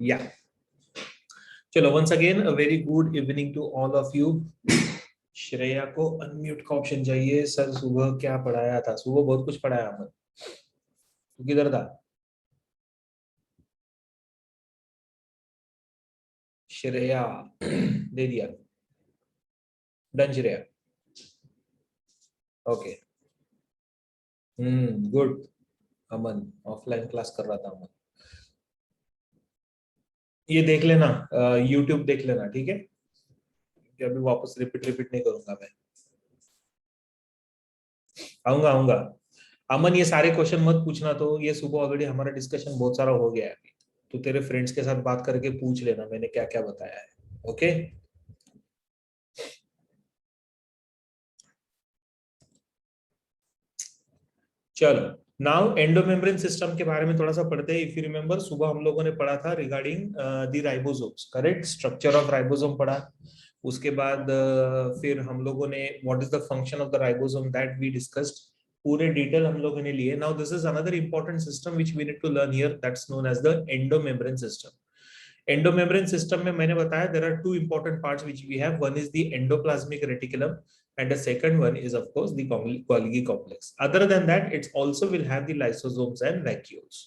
या चलो once again a very good evening to all of you. Shreya को unmute का ऑप्शन चाहिए। सर सुबह क्या पढ़ाया था? सुबह बहुत कुछ पढ़ाया अमन। तू किधर था? श्रेया दे दिया। Done Shreya. Okay good. Aman offline class कर रहा था अमन। ये देख लेना, यूट्यूब देख लेना, ठीक है? कि अभी वापस रिपीट रिपीट नहीं करूंगा मैं। आऊंगा आऊंगा। अमन ये सारे क्वेश्चन मत पूछना, तो ये सुबह ऑलरेडी हमारा डिस्कशन बहुत सारा हो गया है अभी। तो तेरे फ्रेंड्स के साथ बात करके पूछ लेना मैंने क्या क्या बताया है। ओके चलो नाउ एंडोमेम्ब्रेन सिस्टम के बारे में थोड़ा सा पढ़ते हैं। इफ यू रिमेंबर सुबह हम लोगों ने पढ़ा था regarding the ribosomes, correct? Structure of ribosome पढ़ा। उसके बाद फिर हम लोगों ने what is the function of the ribosome that we discussed. पूरे डिटेल हम लोगों ने लिए। Now this is another important system which we need to learn here, that's known as the endomembrane system. Endomembrane system में मैंने बताया there are two important parts which we have. One is the endoplasmic reticulum and the second one is of course the Golgi complex. Other than that it also will have the lysosomes and vacuoles.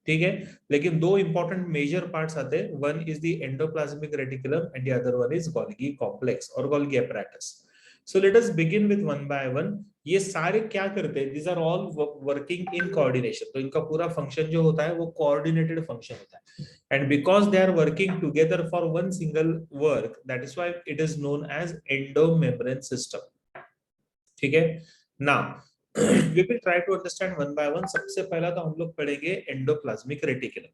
ठीक है, लेकिन दो important major parts आते हैं। One is the endoplasmic reticulum and the other one is Golgi complex और Golgi apparatus. So let us begin with one by one. ये सारे क्या करते हैं? These are all working in coordination. तो इनका पूरा फंक्शन जो होता है वो कोऑर्डिनेटेड फंक्शन होता है। And because they are working together for one single work, that is why it is known as endomembrane system. ठीक है ना? we will try to understand one by one. सबसे पहला तो हम लोग पढ़ेंगे एंडोप्लाज्मिक रेटिकुलम।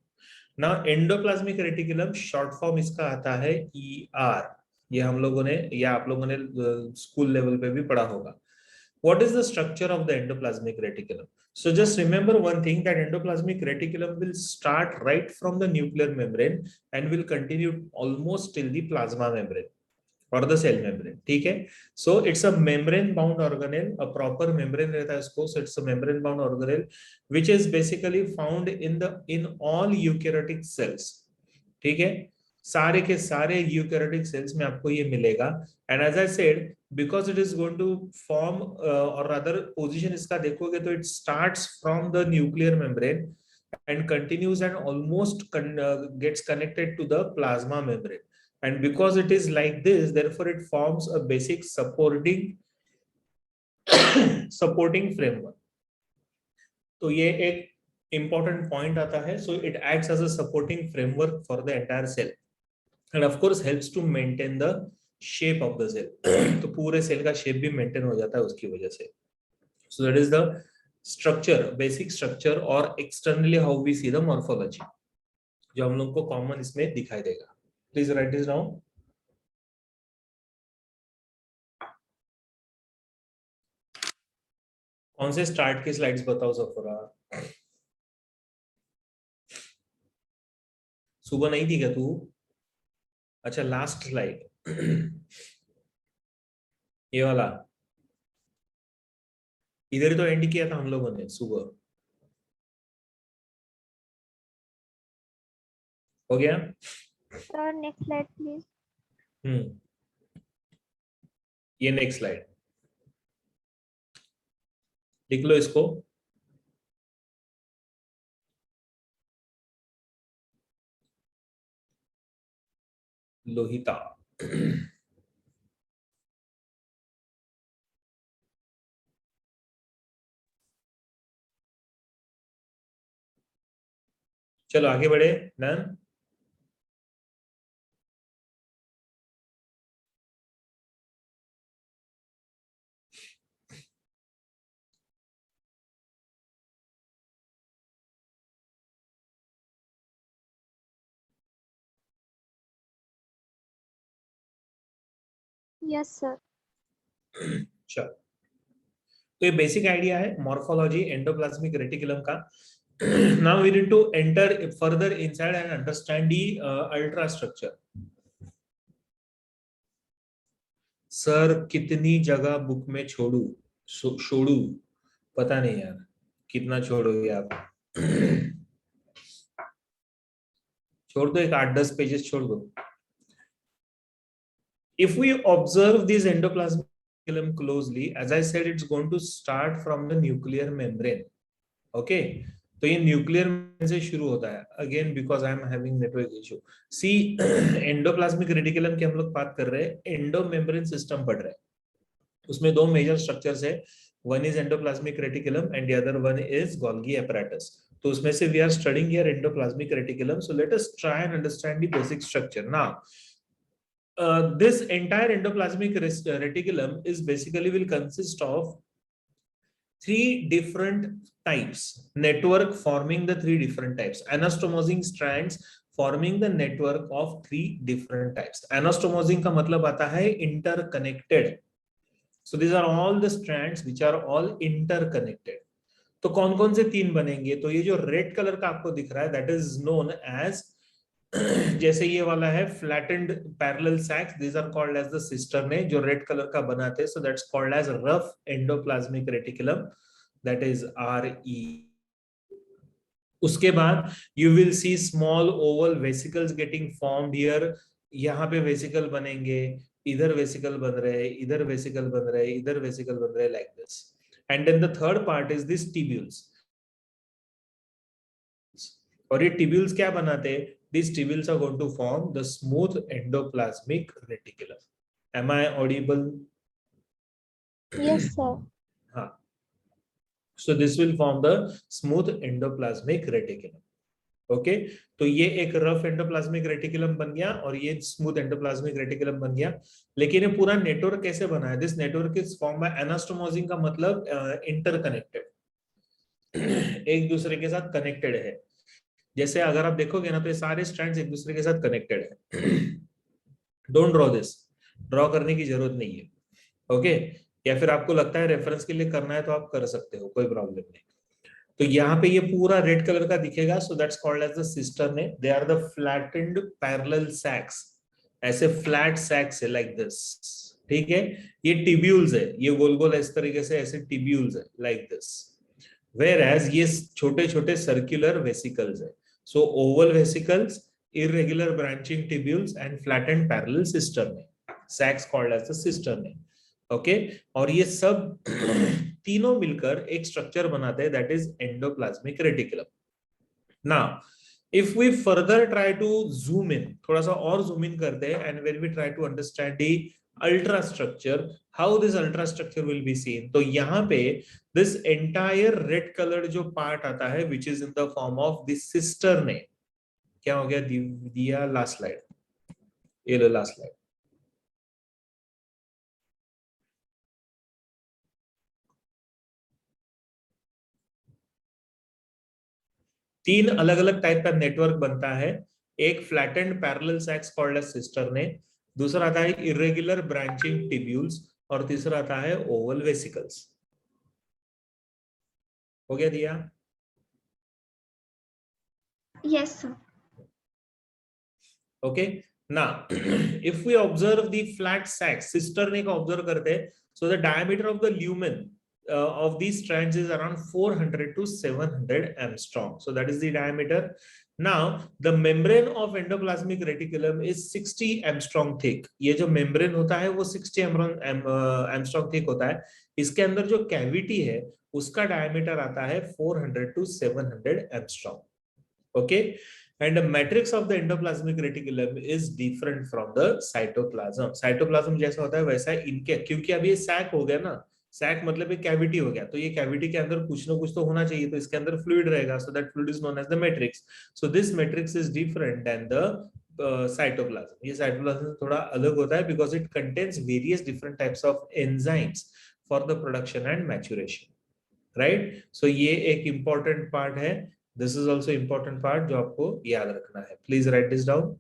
ना एंडोप्लाज्मिक रेटिकुलम शॉर्ट फॉर्म इसका आता है ER। ये हम लोगों ने या आप लोगों ने स्कूल लेवल पे भी पढ़ा होगा। What is the structure of the endoplasmic reticulum? So just remember one thing, that endoplasmic reticulum will start right from the nuclear membrane and will continue almost till the plasma membrane or the cell membrane. ठीक है? So it's a membrane bound organelle, a proper membrane रहता है इसको। So it's a membrane bound organelle which is basically found in all eukaryotic cells. ठीक है? सारे के सारे यूकैरियोटिक सेल्स में आपको ये मिलेगा। And as I said, because it is going to form और अदर पोजीशन इसका देखोगे तो it starts from the nuclear membrane and continues and almost gets connected to the plasma membrane. And because it is like this, therefore it forms a basic supporting framework. तो ये एक important point आता है. So it acts as a supporting framework for the entire cell. And of course helps to maintain the shape of the cell. तो पूरे cell का shape भी maintain हो जाता है उसकी वजह से. So that is the structure, basic structure, or externally how we see the morphology, जो हम लोग को कॉमन इसमें दिखाई देगा. Please write this down. कौन से स्टार्ट के स्लाइड्स बताओ सफरा? सुबह नहीं थी क्या तू? अच्छा लास्ट स्लाइड ये वाला इधर ही तो एंड किया था हम लोगों ने सुबह। हो गया? Sir next slide please. ये नेक्स्ट स्लाइड लिख लो इसको। लोहिता चलो आगे बढ़े। डन? Yes sir. चलो तो ये बेसिक आइडिया है मॉर्फोलॉजी एंडोप्लाज्मिक रेटिकुलम का। Now we need to enter further inside and understand the ultrastructure. Sir कितनी जगह बुक में छोड़ू पता नहीं यार, कितना छोड़ोगे आप? छोड़ दो, एक 8-10 पेजेस छोड़ दो. If we observe this endoplasmic reticulum closely, as I said, it's going to start from the nuclear membrane. Okay, तो ये न्यूक्लियर मेम्ब्रेन से शुरू होता है. Again because I am having network issue. See endoplasmic reticulum की हम लोग बात कर रहे हैं, एंडो मेम्ब्रेन सिस्टम पढ़ रहे हैं. उसमें दो मेजर स्ट्रक्चर्स है. One is endoplasmic reticulum and the other one is Golgi apparatus. तो उसमें से we are studying here endoplasmic reticulum. So let us try and understand the basic structure now. This entire endoplasmic reticulum is basically will consist of three different types, network forming the three different types, anastomosing strands forming the network of three different types. Anastomosing का मतलब आता है interconnected. So these are all the strands which are all interconnected. तो कौन कौन से तीन बनेंगे? तो ये जो रेड कलर का आपको दिख रहा है, that is known as जैसे ये वाला है flattened parallel sacs, these are called as the cisternae, जो रेड कलर का बनाते हैं. So that's called as rough endoplasmic reticulum, that is RE. उसके बाद you will see small oval vesicles getting formed here. यहाँ पे वेसिकल बनेंगे, इधर वेसिकल बन रहे, इधर वेसिकल बन रहे, इधर वेसिकल बन रहे, like this. And then the third part is this tubules. और ये टिब्यूल्स क्या बनाते हैं? These tubules are going to form the smooth endoplasmic reticulum. Am I audible? Yes, sir. हाँ. So this will form the smooth endoplasmic reticulum. Okay? तो ये एक rough endoplasmic reticulum बन गया और ये स्मूथ एंडोप्लाज्मिक रेटिकुलम बन गया. लेकिन ये पूरा नेटवर्क कैसे बना है? This network is form by anastomosing का मतलब इंटरकनेक्टेड, एक दूसरे के साथ कनेक्टेड है. जैसे अगर आप देखोगे ना तो ये सारे स्ट्रैंड्स एक दूसरे के साथ कनेक्टेड है. डोंट ड्रॉ दिस, ड्रॉ करने की जरूरत नहीं है. ओके, या फिर आपको लगता है रेफरेंस के लिए करना है तो आप कर सकते हो, कोई प्रॉब्लम नहीं. तो यहाँ पे ये पूरा रेड कलर का दिखेगा. So that's called as the cisternae. They are the flattened parallel sacs. ऐसे फ्लैट सैक्स है लाइक दिस. ठीक है, ये टिब्यूल्स है, ये गोल गोल इस तरीके से ऐसे टिब्यूल्स है लाइक दिस. वेयर एज ये छोटे छोटे सर्कुलर वेसिकल्स है. So oval vesicles, irregular branching tubules and flattened parallel cisternae, sacs called as the cisternae. Okay, और ये सब तीनों मिलकर एक स्ट्रक्चर बनाते हैं, that is endoplasmic reticulum. Now, if we further try to zoom in, थोड़ा सा और zoom in करते हैं, and when we try to understand the ultra structure, how this ultra structure will be seen. तो यहाँ पे this entire red colored जो part आता है, which is in the form of the cisternae. क्या हो गया? दिया लास्ट स्लाइड, ये लो लास्ट स्लाइड. तीन अलग अलग टाइप का नेटवर्क बनता है. एक flattened parallel sacs called as cisternae, दूसरा आता है इरेगुलर ब्रांचिंग टिब्यूल्स, और तीसरा आता है ओवल वेसिकल्स. हो गया दिया? Yes, sir. Okay, now if we observe the flat sacs, cistern को observe करते हैं, so the diameter of the lumen of these strands is around 400 to 700 angstrom. So that is the diameter. Now the membrane of endoplasmic reticulum is 60 angstrom thick. ये जो membrane होता है वो 60 angstrom thick होता है. इसके अंदर जो cavity है उसका diameter आता है 400 to 700 angstrom. Okay. And the matrix of the endoplasmic reticulum is different from the cytoplasm. Cytoplasm जैसा होता है वैसा इनके, क्योंकि अभी ये सैक हो गया ना, सैक मतलब एक कैविटी हो गया, तो ये कैविटी के अंदर कुछ ना कुछ तो होना चाहिए, तो इसके अंदर फ्लूइड रहेगा. So that fluid is known as the matrix. So this matrix is different than the cytoplasm. ये साइटोप्लाज्म थोड़ा अलग होता है because it contains various different types of enzymes for the production and maturation. Right, so ये एक important part है. This is also important part जो आपको याद रखना है. Please write this down.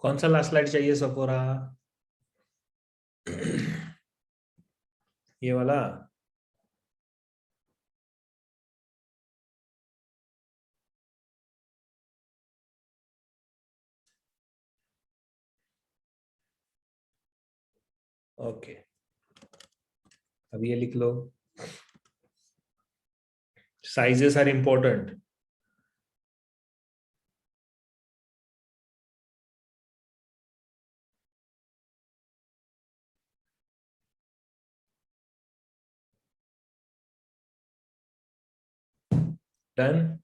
कौन सा लास्ट स्लाइड चाहिए सफोरा? ये वाला? ओके, अब ये लिख लो, साइजेस आर इंपॉर्टेंट। डन।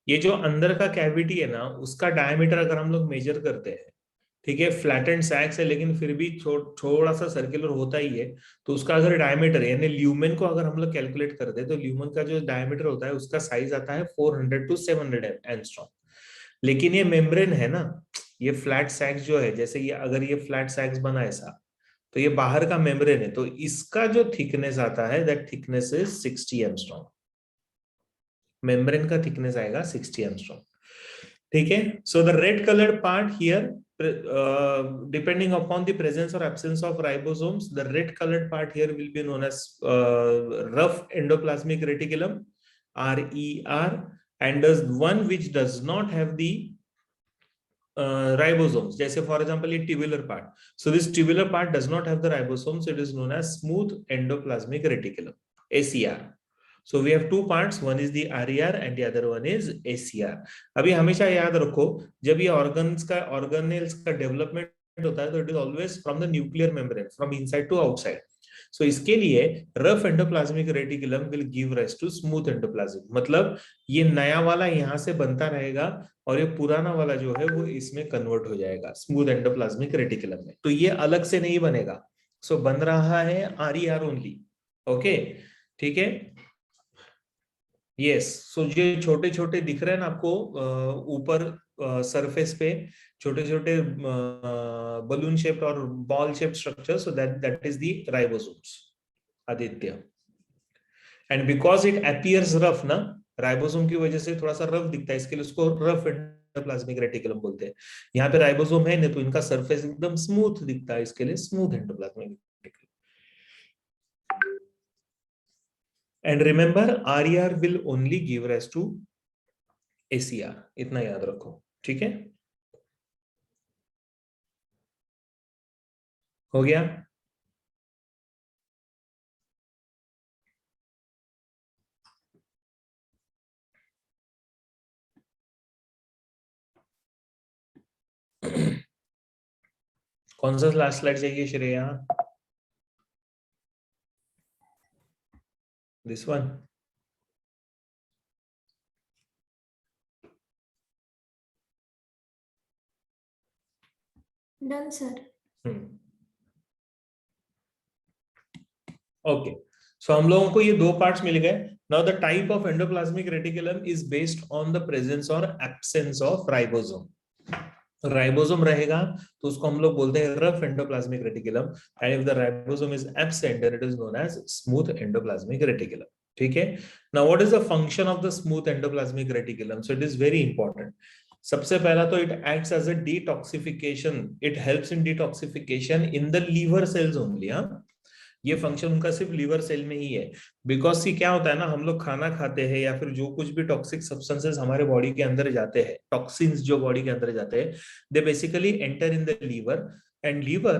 ये जो अंदर का कैविटी है ना, उसका डायमीटर अगर हम लोग मेजर करते हैं, ठीक है, फ्लैटेंड सैक्स है लेकिन फिर भी थोड़ा सा सर्कुलर होता ही है, तो उसका अगर डायमीटर यानी ल्यूमेन को अगर हम लोग कैलकुलेट करते हैं तो ल्यूमेन का जो डायमीटर होता है उसका साइज आता है 400 टू 700 एंगस्ट्रॉम। लेकिन ये मेम्ब्रेन है ना, ये फ्लैट सैक्स जो है, जैसे ये अगर ये फ्लैट सैक्स बना ऐसा, तो ये बाहर का मेम्ब्रेन है, तो इसका जो थिकनेस आता है that thickness is 60 angstrom. Membrane का थिकनेस आएगा 60 एंगस्ट्रॉम, ठीक है। So the red coloured part here, depending upon the presence or absence of ribosomes, the red colored part here will be known as rough endoplasmic reticulum, RER, and the one which does not have the ribosomes, जैसे for example ये tubular part, so this tubular part does not have the ribosomes, it is known as smooth endoplasmic reticulum, ACR. So we have two parts, one is the RER and the other one is ACR. अभी हमेशा याद रखो, जब ये organelles का development होता है तो it is always from the nuclear membrane, from inside to outside. So इसके लिए rough endoplasmic reticulum will give rise to smooth endoplasm, मतलब ये नया वाला यहाँ से बनता रहेगा और ये पुराना वाला जो है वो इसमें कन्वर्ट हो जाएगा स्मूथ एंडोप्लाज्मिक रेटिकुलम में, तो ये अलग से नहीं बनेगा। सो बन रहा है RER ओनली, ओके, ठीक है। यस, सो ये छोटे छोटे दिख रहे हैं ना आपको ऊपर सरफेस पे, छोटे छोटे बलून शेप्ड और ball shaped structure, so that is the ribosomes, Aditya. And because it appears rough ना, राइबोसोम की वजह से थोड़ा सा रफ दिखता है, इसके लिए उसको रफ एंडोप्लाज्मिक रेटिकुलम बोलते हैं। यहाँ पे राइबोसोम है ना, तो इनका सरफेस एकदम स्मूथ दिखता है, इसके लिए smooth endoplasmic reticulum. And remember RER will only give rise to ACR, इतना याद रखो, ठीक है। हो गया। कौन सा लास्ट स्लाइड चाहिए Shreya? This one. Done sir. Okay, so हम लोगों को ये दो पार्ट्स मिल गए। Now the type of endoplasmic reticulum is based on the presence और एब्सेंस ऑफ राइबोसोम। राइबोसोम रहेगा तो उसको हम लोग बोलते हैं rough endoplasmic reticulum, and if the ribosome is absent then it is known as smooth endoplasmic reticulum, ठीक है। Now what is the function of the smooth endoplasmic reticulum? So it is very important. सबसे पहला तो it acts as a detoxification, it helps in detoxification in the liver cells only. हाँ, ये function उनका सिर्फ liver cell में ही है, because सी क्या होता है ना, हम लोग खाना खाते हैं या फिर जो कुछ भी टॉक्सिक सब्सटेंसेस हमारे बॉडी के अंदर जाते हैं, टॉक्सिन्स जो बॉडी के अंदर जाते हैं, they basically enter in the liver, and liver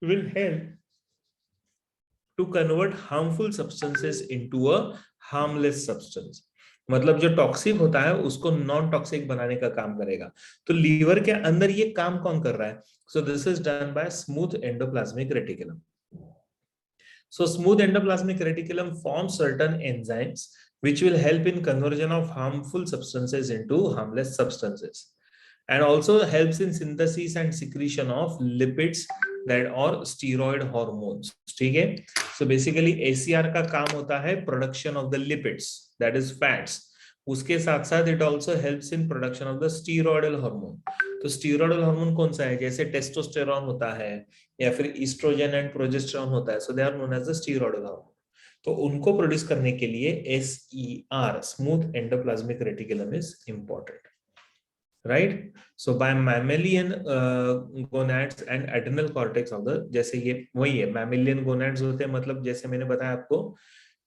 will help to convert harmful substances into a harmless substance, मतलब जो टॉक्सिक होता है उसको नॉन टॉक्सिक बनाने का काम करेगा। तो लीवर के अंदर ये काम कौन कर रहा है? So this is done by smooth endoplasmic reticulum. So smooth endoplasmic reticulum forms certain enzymes which will help in conversion of harmful substances into harmless substances, and also helps in synthesis and secretion of lipids that or steroid hormones, ठीक है। So basically ACR का काम होता है production of the lipids, that is fats, उसके साथ साथ it also helps in production of the steroidal hormone. तो स्टीरॉयडल हार्मोन कौन सा है? जैसे टेस्टोस्टेरॉन होता है या फिर ईस्ट्रोजन एंड प्रोजेस्टेरॉन होता है, so they are known as the steroidal hormone. तो उनको प्रोड्यूस करने के लिए SER, smooth endoplasmic reticulum, is important, right. So by mammalian gonads and adrenal cortex of the, जैसे ये वही है मैमेलियन गोनैड्स होते हैं, मतलब जैसे मैंने बताया आपको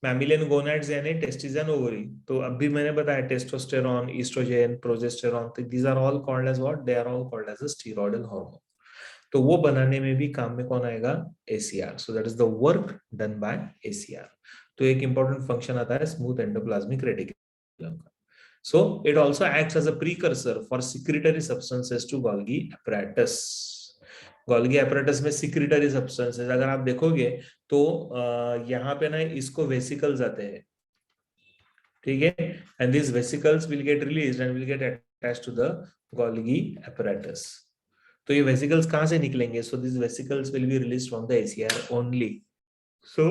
मैमिलियन गोनाड्स यानी टेस्टिस एंड ओवरी। तो अभी मैंने बताया टेस्टोस्टेरॉन, ईस्ट्रोजन, प्रोजेस्टेरॉन, तो these are all called as what, they are all called as a steroidal hormone. तो वो बनाने में भी काम में कौन आएगा, ACR। So that is the work done bye ACR। तो एक इंपॉर्टेंट फंक्शन आता है स्मूथ एंडोप्लाज्मिक रेटिकुलम का। So it also acts as a precursor for secretory substances to Golgi apparatus. Golgi apparatus में secretory substances अगर आप देखोगे तो यहाँ पे ना इसको vesicles आते हैं, ठीक है, and these vesicles will get released and will get attached to the Golgi apparatus. तो ये vesicles कहाँ से निकलेंगे? So these vesicles will be released from the ACR only. So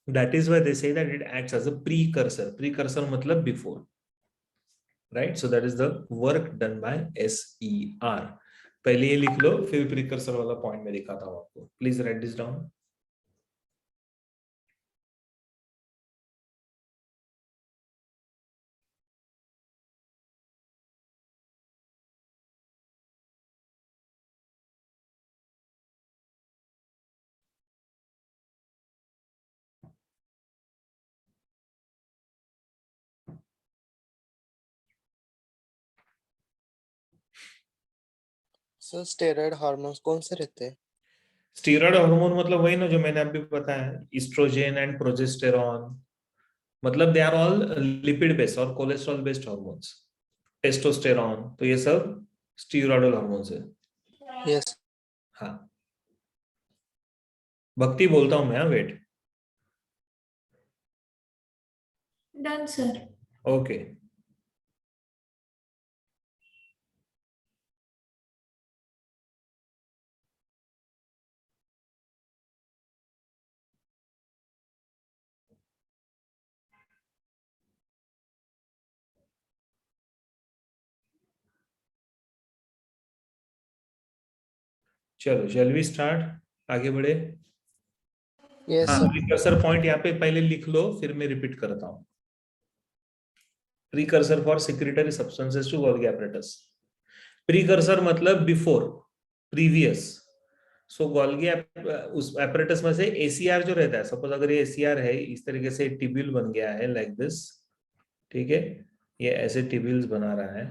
that is why they say that it acts as a precursor. Precursor मतलब before, right? So that is the work done by SER. पहले ये लिख लो, फिर precursor वाला point में दिखाता हूं आपको। Please right this down. Sir steroid hormones कौन से रहते हैं? स्टीरॉयड हार्मोन मतलब वही ना जो मैंने अभी बताया, ईस्ट्रोजन एंड प्रोजेस्टेरॉन, मतलब they are all lipid based और कोलेस्ट्रॉल बेस्ड हार्मोन्स। टेस्टोस्टेरॉन, तो ये सब स्टीरॉयडल हार्मोन्स है। यस। हाँ, भक्ति बोलता हूं मैं, वेट। Done sir. ओके, चलो शैल वी स्टार्ट, आगे बढ़े। यस हाँ, सर। प्रीकर्सर पॉइंट यहाँ पे पहले लिख लो, फिर मैं रिपीट करता हूँ। Precursor for secretary substances to Golgi apparatus। Precursor मतलब बिफोर, प्रीवियस। सो गोल्गी उस apparatus में से ACR जो रहता है, सपोज अगर ये ACR है, इस तरीके से टिब्यूल बन गया है लाइक दिस, ठीक है, ये ऐसे टिब्यूल्स बना रहा है,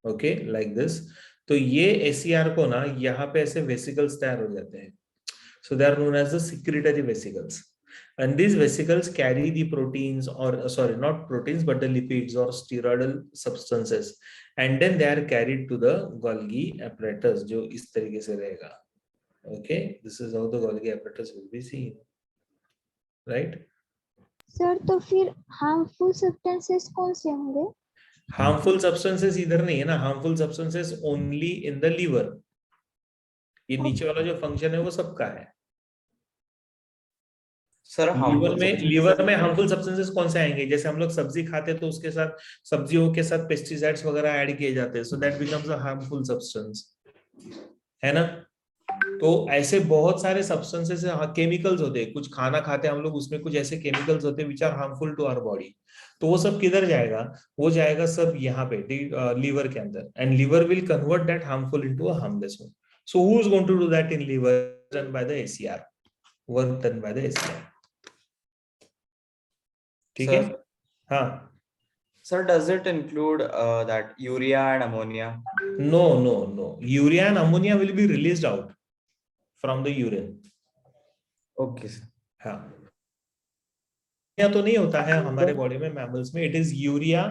ओके, लाइक दिस। तो ये ACR को ना यहाँ पे ऐसे वेसिकल्स तैयार हो जाते हैं। So they are known as the secretory vesicles, and these vesicles carry the proteins, or sorry, not proteins but the lipids or steroidal substances, and then they are carried to the Golgi apparatus जो इस तरीके से रहेगा। Okay, this is how the Golgi apparatus will be seen, right? Sir तो फिर harmful substances कौन से होंगे? Harmful substances इधर नहीं है ना, harmful substances only in the liver। ये नीचे वाला जो फंक्शन है वो सबका है। सर लीवर में हार्मफुल सब्सटेंसेस कौन से आएंगे? जैसे हम लोग सब्जी खाते हैं तो उसके साथ, सब्जियों के साथ पेस्टिसाइड्स वगैरह ऐड किए जाते हैं, so that becomes a harmful substance, है ना। तो ऐसे बहुत सारे सब्सटेंसेस, केमिकल्स होते हैं, कुछ खाना खाते हैं हम लोग, उसमें कुछ ऐसे केमिकल्स होते हैं which are harmful to our body. तो वो सब किधर जाएगा? वो जाएगा सब यहाँ पे लीवर के अंदर, and liver will convert that harmful into a harmless one. So who is going to do that in liver? Done by the ACR, work done by the ACR, ठीक है। हाँ sir, does it include that urea and ammonia? no, urea and ammonia will be released out from the urine। Okay sir. हाँ, या तो नहीं होता है हमारे बॉडी में, मैमल्स में it is urea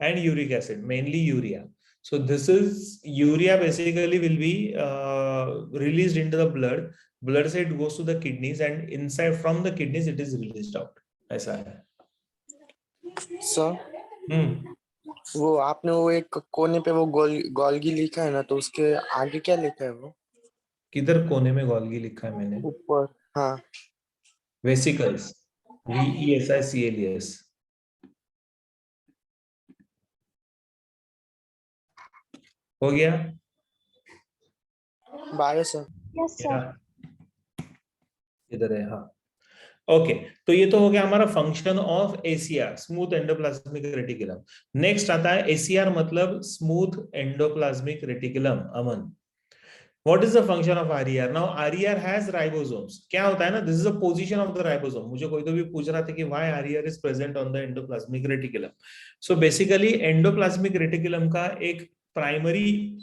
and uric acid, mainly urea. so this is urea basically will be released into the blood से it goes to the kidneys, and inside from the kidneys it is released out, ऐसा है। Sir वो आपने वो एक कोने पे वो गोल्गी लिखा है ना, तो उसके आगे क्या लिखा है वो? किधर कोने में गोल्गी लिखा है मैंने? ऊपर। हाँ, वेसिकल्स, VESICLES। हो गया? Bio sir. Yes sir. इधर है, हाँ। ओके, तो ये तो हो गया हमारा function of ACR, smooth endoplasmic reticulum. Next आता है ACR मतलब smooth endoplasmic reticulum, Aman. What is the function of RER? Now RER has ribosomes. क्या होता है ना, this is the position of the ribosome. मुझे कोई तो भी पूछ रहा था कि why RER is present on the endoplasmic reticulum. So basically endoplasmic reticulum का एक primary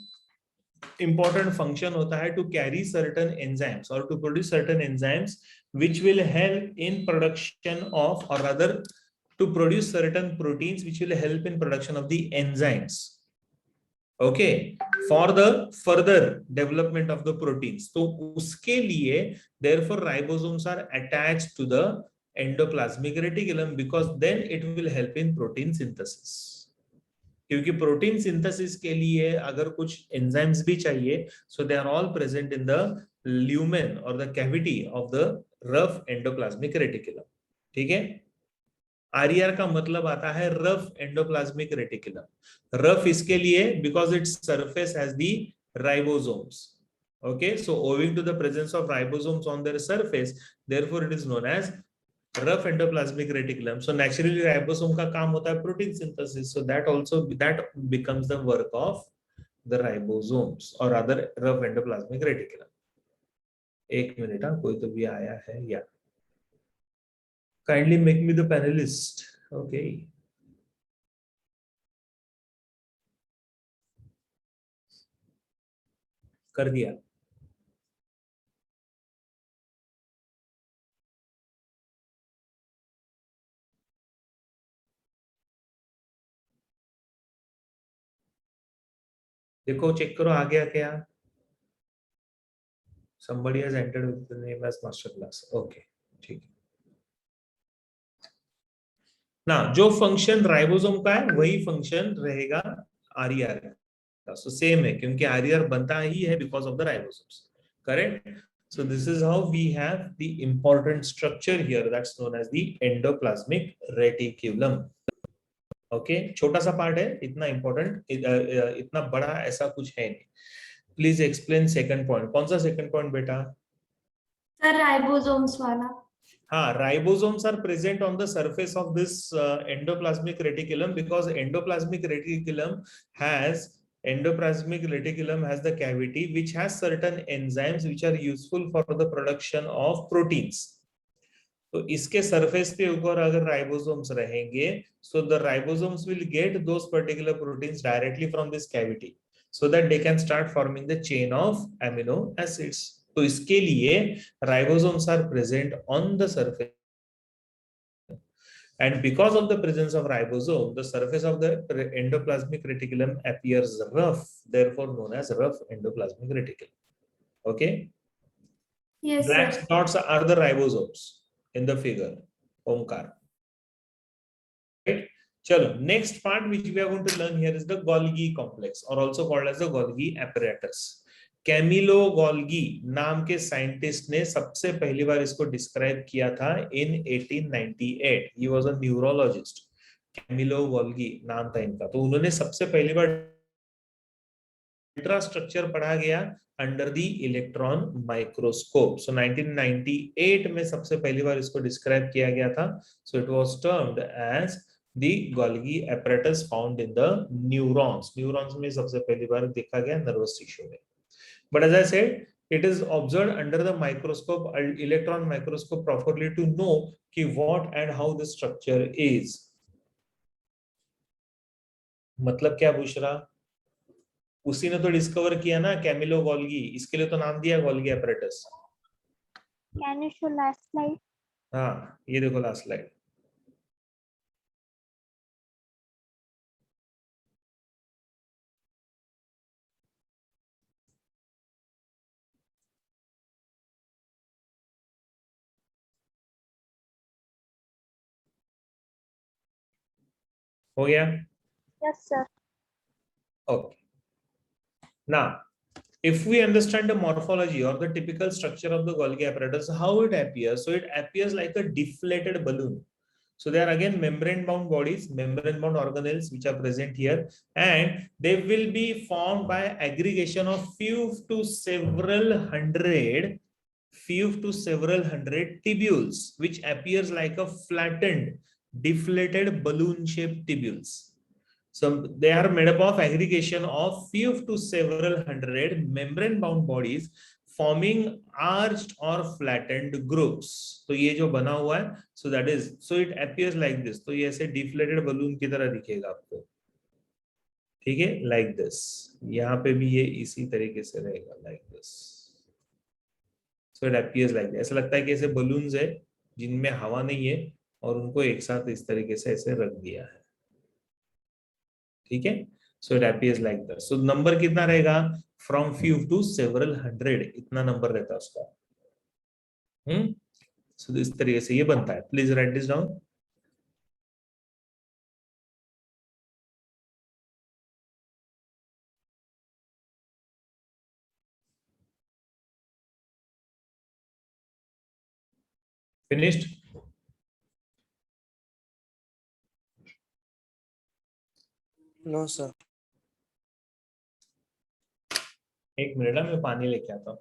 important function होता है to carry certain enzymes or to produce certain enzymes which will help in production of, or rather to produce certain proteins which will help in production of the enzymes. Okay, for the further development of the proteins. तो उसके लिए therefore ribosomes are attached to the endoplasmic reticulum because then it will help in protein synthesis. क्योंकि protein synthesis के लिए अगर कुछ enzymes भी चाहिए, so they are all present in the lumen or the cavity of the rough endoplasmic reticulum. ठीक है, RER का मतलब आता है रफ एंडोप्लाज्मिक रेटिकुलम. रफ इसके लिए because its surface has the ribosomes. Okay, so owing to the presence of ribosomes on their surface, therefore it is known as rough endoplasmic reticulum. So naturally ribosome का काम होता है protein synthesis, so that becomes the work of the ribosomes or other rough endoplasmic reticulum. एक minute, कोई तो भी आया है या kindly make me the panelist. Okay, कर दिया. देखो चेक करो आ गया क्या. Somebody has entered with the name as master class. Okay, ठीक है. ना जो फंक्शन राइबोसोम का है वही फंक्शन रहेगा RER का. सो सेम है क्योंकि RER बनता ही है because of the ribosomes. Correct. So this is how we have the important structure here that's known as the endoplasmic reticulum. Okay, छोटा सा पार्ट है, इतना important, इतना बड़ा ऐसा कुछ है नहीं. Please explain second point. कौन सा second point बेटा? सर राइबोसोम्स वाला. हाँ, ribosomes are present on the surface of this endoplasmic reticulum because endoplasmic reticulum has the cavity which has certain enzymes which are useful for the production of proteins. तो इसके surface पे ऊपर अगर ribosomes रहेंगे, so the ribosomes will get those particular proteins directly from this cavity so that they can start forming the chain of amino acids. तो इसके लिए ribosomes are present on the surface, and because of the presence of ribosome, the surface of the endoplasmic reticulum appears rough, therefore known as rough endoplasmic reticulum. Okay. Yes, Black sir. dots are the ribosomes in the figure. Omkar. Right. Chalo, next part which we are going to learn here is the Golgi complex, or also called as the Golgi apparatus. Camillo Golgi नाम के scientist ने सबसे पहली बार इसको describe किया था in 1898. He was a neurologist. Camillo Golgi नाम था इनका. तो उन्होंने सबसे पहली बार अल्ट्रा स्ट्रक्चर पढ़ा गया अंडर द इलेक्ट्रॉन माइक्रोस्कोप. सो 1998 में सबसे पहली बार इसको डिस्क्राइब किया गया था. So it was termed as the Golgi apparatus found in the neurons. Neurons में सबसे पहली बार देखा गया नर्वस टिश्यू में. But as I said, it is observed under the microscope, electron microscope properly to know कि what and how the structure is. मतलब क्या बुशरा? उसी ने तो डिस्कवर किया ना कैमिलो गोल्गी, इसके लिए तो नाम दिया Golgi apparatus. Can you show last slide? हाँ, ये देखो लास्ट स्लाइड. हो गया? Yes, sir. Okay. Now, if we understand the morphology or the typical structure of the Golgi apparatus, how it appears? So it appears like a deflated balloon. So they are again membrane-bound bodies, membrane-bound organelles which are present here, and they will be formed by aggregation of few to several hundred tubules, which appears like a flattened, deflated balloon-shaped tubules. So they are made up of aggregation of few to several hundred membrane bound bodies forming arched or flattened groups. तो ये जो बना हुआ है, so that is, so it appears like this. तो ये ऐसे deflated balloon की तरह दिखेगा आपको, ठीक है, like this. यहाँ पे भी ये इसी तरीके से रहेगा, like this. So it appears like that. ऐसा लगता है कि ऐसे balloons है जिनमें हवा नहीं है और उनको एक साथ इस तरीके से ऐसे रख दिया है, ठीक है. So it appears like that. So number कितना रहेगा? From few to several hundred, इतना नंबर रहता है उसका. So इस तरीके से ये बनता है. Please write this down. Finished? No sir. एक मिनट, मैं पानी लेके आता हूँ.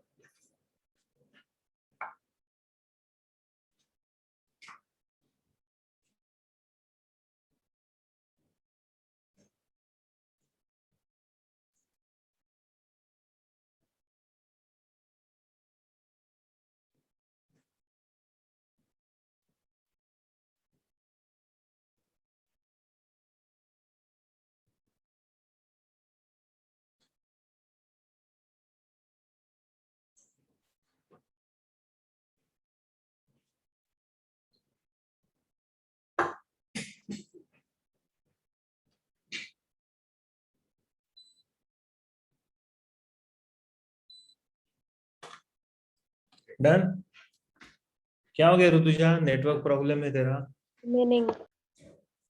डन. क्या हो गया ऋतुजा? नेटवर्क प्रॉब्लम है तेरा? मीनिंग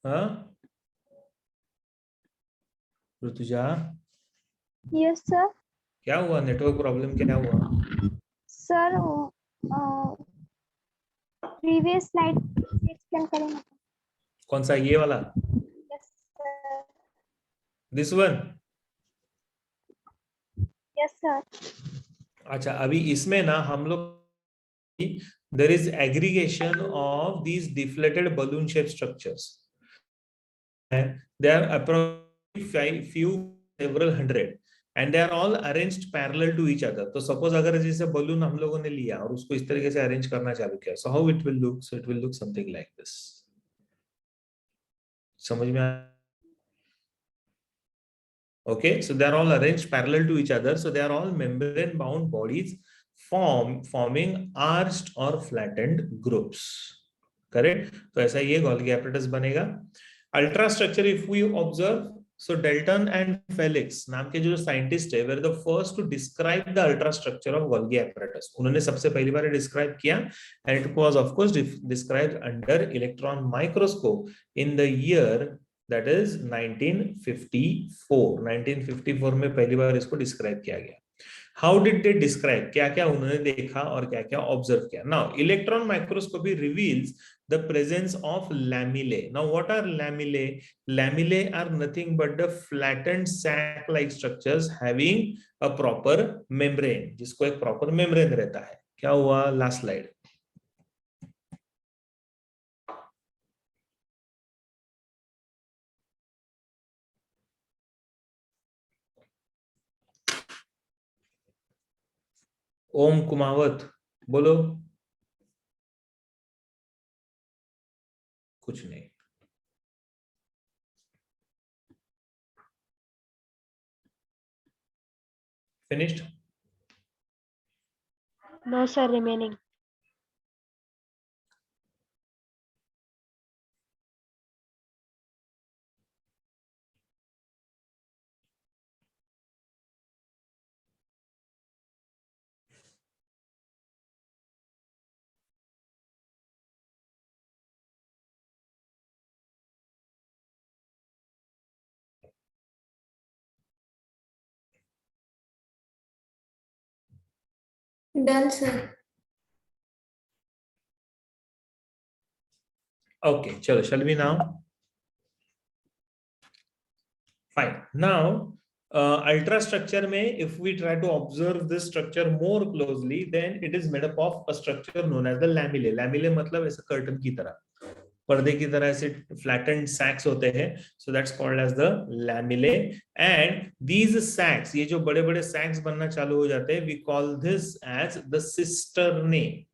हाँ ऋतुजा, यस सर. क्या हुआ? नेटवर्क प्रॉब्लम क्या हुआ? सर प्रीवियस स्लाइड एक्सप्लेन करेंगे. कौन सा? ये वाला? Yes sir. This one? Yes sir. अच्छा, अभी इसमें ना हम लोग there is aggregation of these deflated balloon shaped structures, and they are approximately few several hundred and they are all arranged parallel to each other. तो suppose अगर जैसे balloon हम लोगों ने लिया और उसको इस तरीके से arrange करना चालू किया, so how it will look? So it will look something like this. समझ में आया? Okay, so they are all arranged parallel to each other, so they are all membrane bound bodies forming arched or flattened groups. Correct? तो ऐसा ये Golgi apparatus बनेगा. Ultrastructure, if we observe, so Dalton and Felix नाम के जो scientist है, were the first to describe the ultrastructure of Golgi apparatus. उन्होंने सबसे पहली बार डिस्क्राइब किया, and it was of course described under electron microscope in the year that is 1954. 1954 में पहली बार इसको डिस्क्राइब किया गया. How did they describe? क्या क्या उन्होंने देखा और क्या क्या ऑब्जर्व किया? Now electron microscopy reveals the presence of lamellae. Now what are lamellae? Lamellae are nothing but the flattened sac-like structures having a proper membrane, जिसको एक proper membrane रहता है. क्या हुआ? Last slide. ओम कुमावत बोलो. कुछ नहीं. Finished? No sir. Remaining. Done, sir. Okay, chalo, shall we now? Fine. Now, ultrastructure में, if we try to observe this structure more closely, then it is made up of a structure known as the lamellae. Lamellae मतलब ऐसा curtain की तरह. पर्दे की तरह ऐसे flattened sacs होते हैं, so that's called as the lamellae. And these sacs, ये जो बड़े बड़े सैक्स बनना चालू हो जाते हैं, we call this as the cisternae.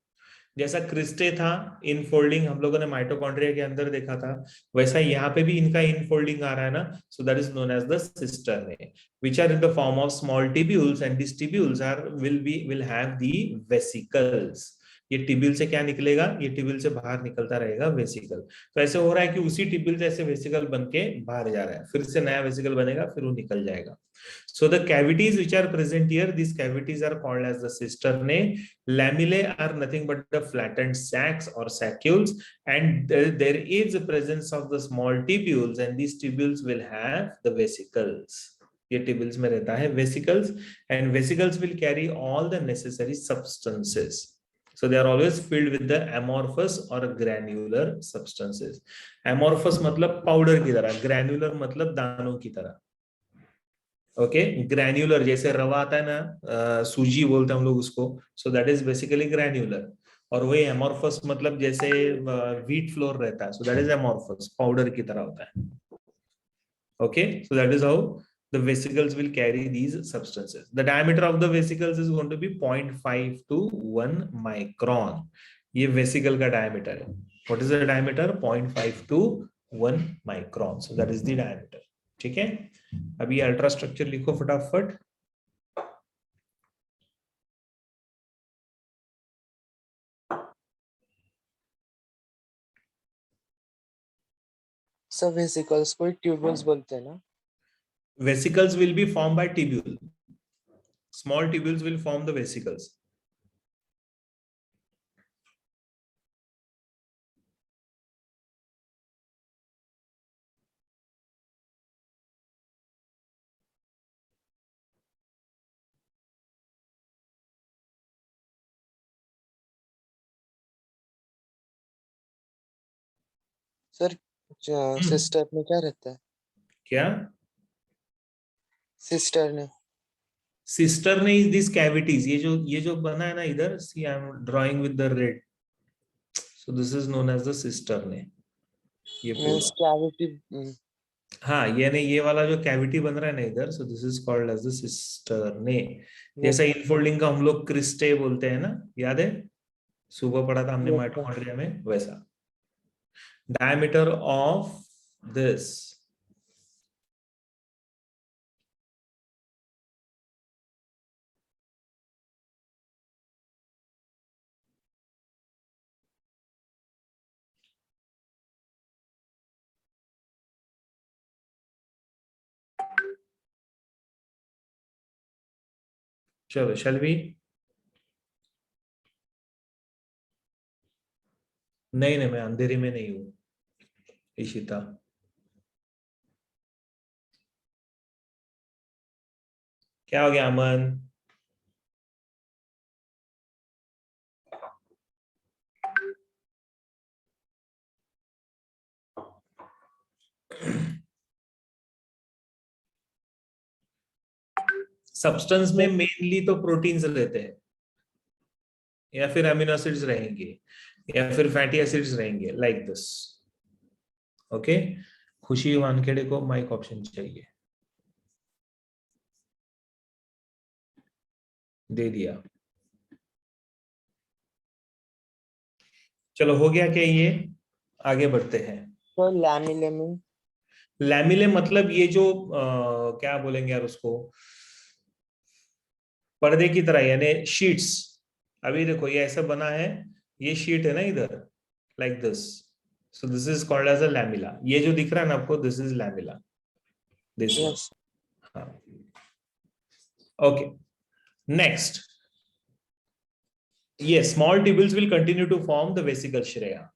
जैसा क्रिस्टे था इनफोल्डिंग, हम लोगों ने माइटोकॉन्ड्रिया के अंदर देखा था, वैसा यहाँ पे भी इनका इनफोल्डिंग आ रहा है ना, so that is known as the cisternae, which are in the form of small tubules, and this tubules are will have the vesicles. ये टिब्यूल से क्या निकलेगा, ये टिब्यूल से बाहर निकलता रहेगा वेसिकल। तो ऐसे हो रहा है कि उसी टिब्यूल से ऐसे वेसिकल बन के बाहर जा रहा है, फिर से नया वेसिकल बनेगा, फिर वो निकल जाएगा। So the cavities which are present here, these cavities are called as the cisternae. Lamellae are nothing but the flattened sacs or saccules, and there is a presence of the small tubules, and these tubules will have the vesicles. ये tubules में रहता है vesicles, and vesicles will carry all the necessary substances. So they are always filled with the amorphous or granular substances. Amorphous मतलब powder की तरह, granular मतलब दानों की तरह। ओके, ग्रैन्युलर जैसे रवा आता है ना, सूजी बोलते हैं हम लोग उसको, सो दैट इज बेसिकली ग्रैन्युलर। और वही एमोर्फस मतलब जैसे व्हीट फ्लोर रहता है, so that is amorphous, powder की तरह होता है। Okay, so that is how the vesicles will carry these substances. The diameter of the vesicles is going to be 0.5 to 1 micron. ये vesicle का diameter है. What is the diameter? 0.5 to 1 micron. So that is the diameter. ठीक है, अभी ultra structure लिखो फटाफट। सब vesicles को ट्यूब्यूल्स बोलते हैं ना? Vesicles will be formed by tubule. Small tubules will form the vesicles. Sir sister में क्या रहता है? क्या? सिस्टर ने सिस्टर ने इज दिस कैविटीज, ये जो बना है ना इधर, see I am drawing with the red, so this is known as the cisternae. ये मींस पूरा, कैविटी। हाँ, ये नहीं, ये वाला जो कैविटी बन रहा है ना इधर, so this is called as the cisternae. जैसा इनफोल्डिंग का हम लोग क्रिस्टे बोलते हैं ना, याद है, सुबह पढ़ा था हमने माइटोकॉन्ड्रिया में, वैसा। diameter of this चलो, shall we? नहीं, मैं अंधेरे में नहीं हूं इशिता। क्या हो गया अमन? सब्सटेंस में मेनली तो प्रोटीन्स रहते हैं, या फिर अमीनो एसिड्स रहेंगे, या फिर फैटी एसिड्स रहेंगे, लाइक दिस। ओके, खुशी वानखेड़े को माइक ऑप्शन चाहिए, दे दिया। चलो, हो गया क्या ये? आगे बढ़ते हैं। तो लैमिले में, लैमिले मतलब ये जो क्या बोलेंगे यार उसको, पर्दे की तरह, यानी शीट्स। अभी देखो ये ऐसा बना है, ये शीट है ना इधर, like this, so this is called as a lamella. ये जो दिख रहा है ना आपको, this is lamella, this. Yes. हाँ, ओके, नेक्स्ट। ये small tubules will continue to form the vesicle Shreya.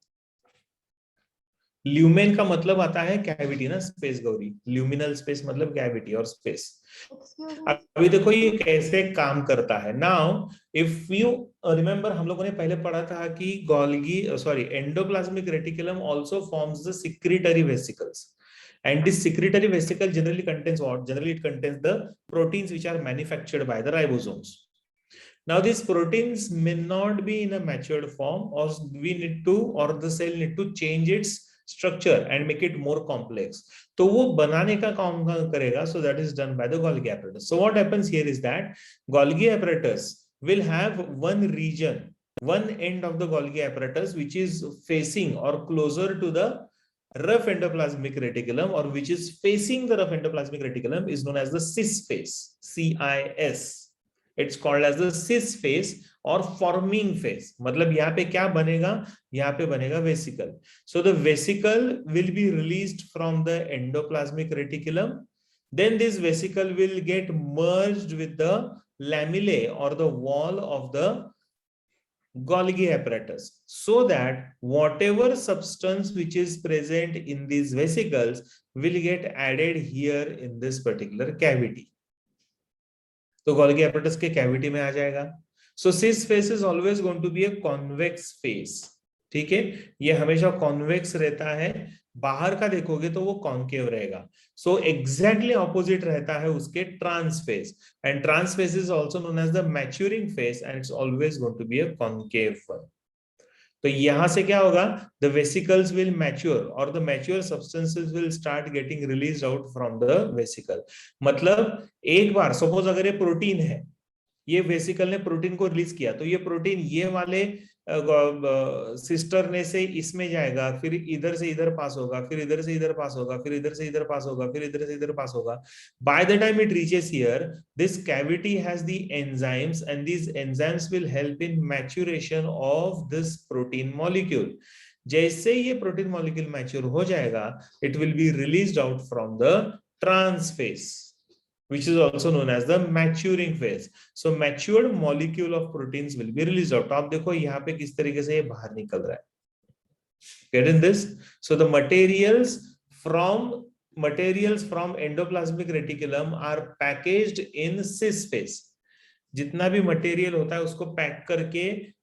Lumen का मतलब आता है कैविटी ना, स्पेस गौरी, ल्यूमिनल स्पेस मतलब कैविटी और स्पेस। अभी देखो ये कैसे काम करता है। नाउ इफ यू रिमेम्बर, हम लोगों ने पहले पढ़ा था कि endoplasmic reticulum also forms the secretory vesicles, and this secretory vesicle generally contains what? Generally it contains the proteins which are manufactured by the ribosomes. Now these proteins may not be in a matured form, or the cell need to change its structure and make it more complex. तो वो बनाने का काम करेगा. So that is done by the Golgi apparatus. So what happens here is that Golgi apparatus will have one region, one end of the Golgi apparatus which is facing or closer to the rough endoplasmic reticulum, or which is facing the rough endoplasmic reticulum, is known as the cis phase. CIS. It's called as the cis phase or forming phase. मतलब यहाँ पे क्या बनेगा? यहाँ पे बनेगा vesicle. So the vesicle will be released from the endoplasmic reticulum. Then this vesicle will get merged with the lamellae or the wall of the Golgi apparatus, so that whatever substance which is present in these vesicles will get added here in this particular cavity. तो Golgi apparatus के cavity में आ जाएगा. So cis phase is always going to be a convex phase. ठीक है, ये हमेशा convex रहता है. बाहर का देखोगे तो वो concave रहेगा. So exactly opposite रहता है उसके trans phase, and trans phase is also known as the maturing phase, and it's always going to be a concave one. तो यहां से क्या होगा? The vesicles will mature or the mature substances will start getting released out from the vesicle. मतलब एक बार suppose अगर ये protein है, ये वेसिकल ने प्रोटीन को रिलीज किया, तो ये प्रोटीन ये वाले सिस्टर ने से इसमें जाएगा, फिर इधर से इधर पास होगा, फिर इधर से इधर पास होगा, फिर इधर से इधर पास होगा, फिर इधर से इधर पास होगा. By the time it reaches here, this cavity has the enzymes, and these enzymes will help in maturation of this protein molecule. जैसे ये प्रोटीन मॉलिक्यूल मैच्योर हो जाएगा, it will be released out from the trans phase, which is also known as the maturing phase. So matured molecule of proteins will be released out. आप देखो यहाँ पे किस तरीके से ये बाहर निकल रहा है. Get in this? So the materials from endoplasmic reticulum are packaged in cis phase. जितना भी मटेरियल होता है उसको पैक करके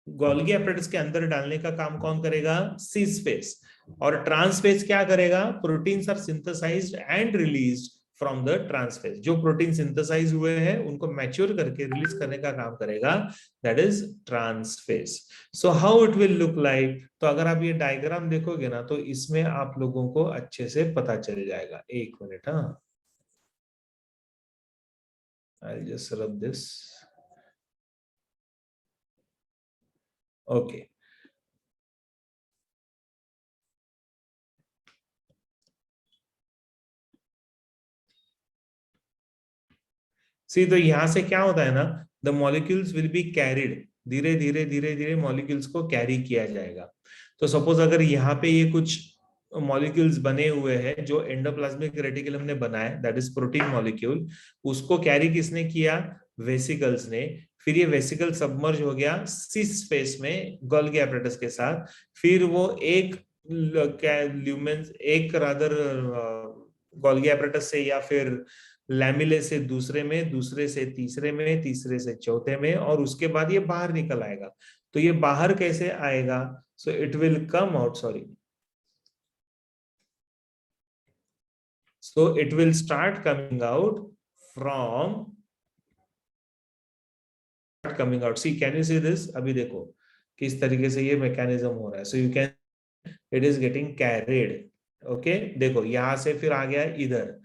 गोल्गी apparatus के अंदर डालने का काम कौन करेगा? cis phase. और trans phase क्या करेगा? Proteins are synthesized and released from the trans phase. जो प्रोटीन सिंथेसाइज हुए हैं उनको मैच्योर करके रिलीज करने का काम करेगा, that is trans phase. So how it will look like? तो अगर आप ये डायग्राम देखोगे ना तो इसमें आप लोगों को अच्छे से पता चल जाएगा. एक मिनट. हाँ, I'll just rub this. Okay. See, तो यहां से क्या होता है ना, the molecules will be carried. धीरे धीरे मॉलिक्यूल्स को कैरी किया जाएगा. तो सपोज अगर यहाँ पे ये कुछ मॉलिक्यूल्स बने हुए हैं जो एंडोप्लाज्मिक रेटिकुलम ने बनाया, दैट इज प्रोटीन मॉलिक्यूल, उसको कैरी किसने किया? वेसिकल्स ने. फिर ये वेसिकल सबमर्ज हो गया सिस फेस में गोल्गी apparatus के साथ. फिर वो एक गोल्गी apparatus से या फिर लैमिले से दूसरे में, दूसरे से तीसरे में, तीसरे से चौथे में, और उसके बाद ये बाहर निकल आएगा. तो ये बाहर कैसे आएगा? So it will come out, so it will start coming out. See, can you see this? अभी देखो किस तरीके से ये मैकेनिज्म हो रहा है. So you can, it is getting carried. Okay, देखो यहाँ से फिर आ गया इधर,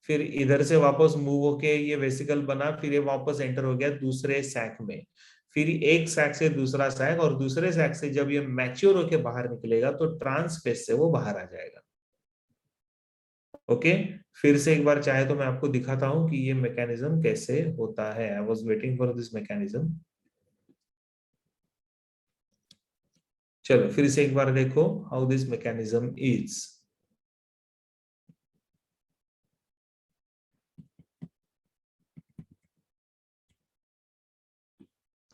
फिर इधर से वापस मूव होके ये वेसिकल बना, फिर ये वापस एंटर हो गया दूसरे सैक में, फिर एक सैक से दूसरा सैक, और दूसरे सैक से जब ये मैच्योर होके बाहर निकलेगा तो ट्रांस फेस से वो बाहर आ जाएगा. ओके, फिर से एक बार चाहे तो मैं आपको दिखाता हूं कि ये मैकेनिज्म कैसे होता है. I was waiting for this mechanism. चलो फिर से एक बार देखो हाउ दिस मैकेनिज्म इज.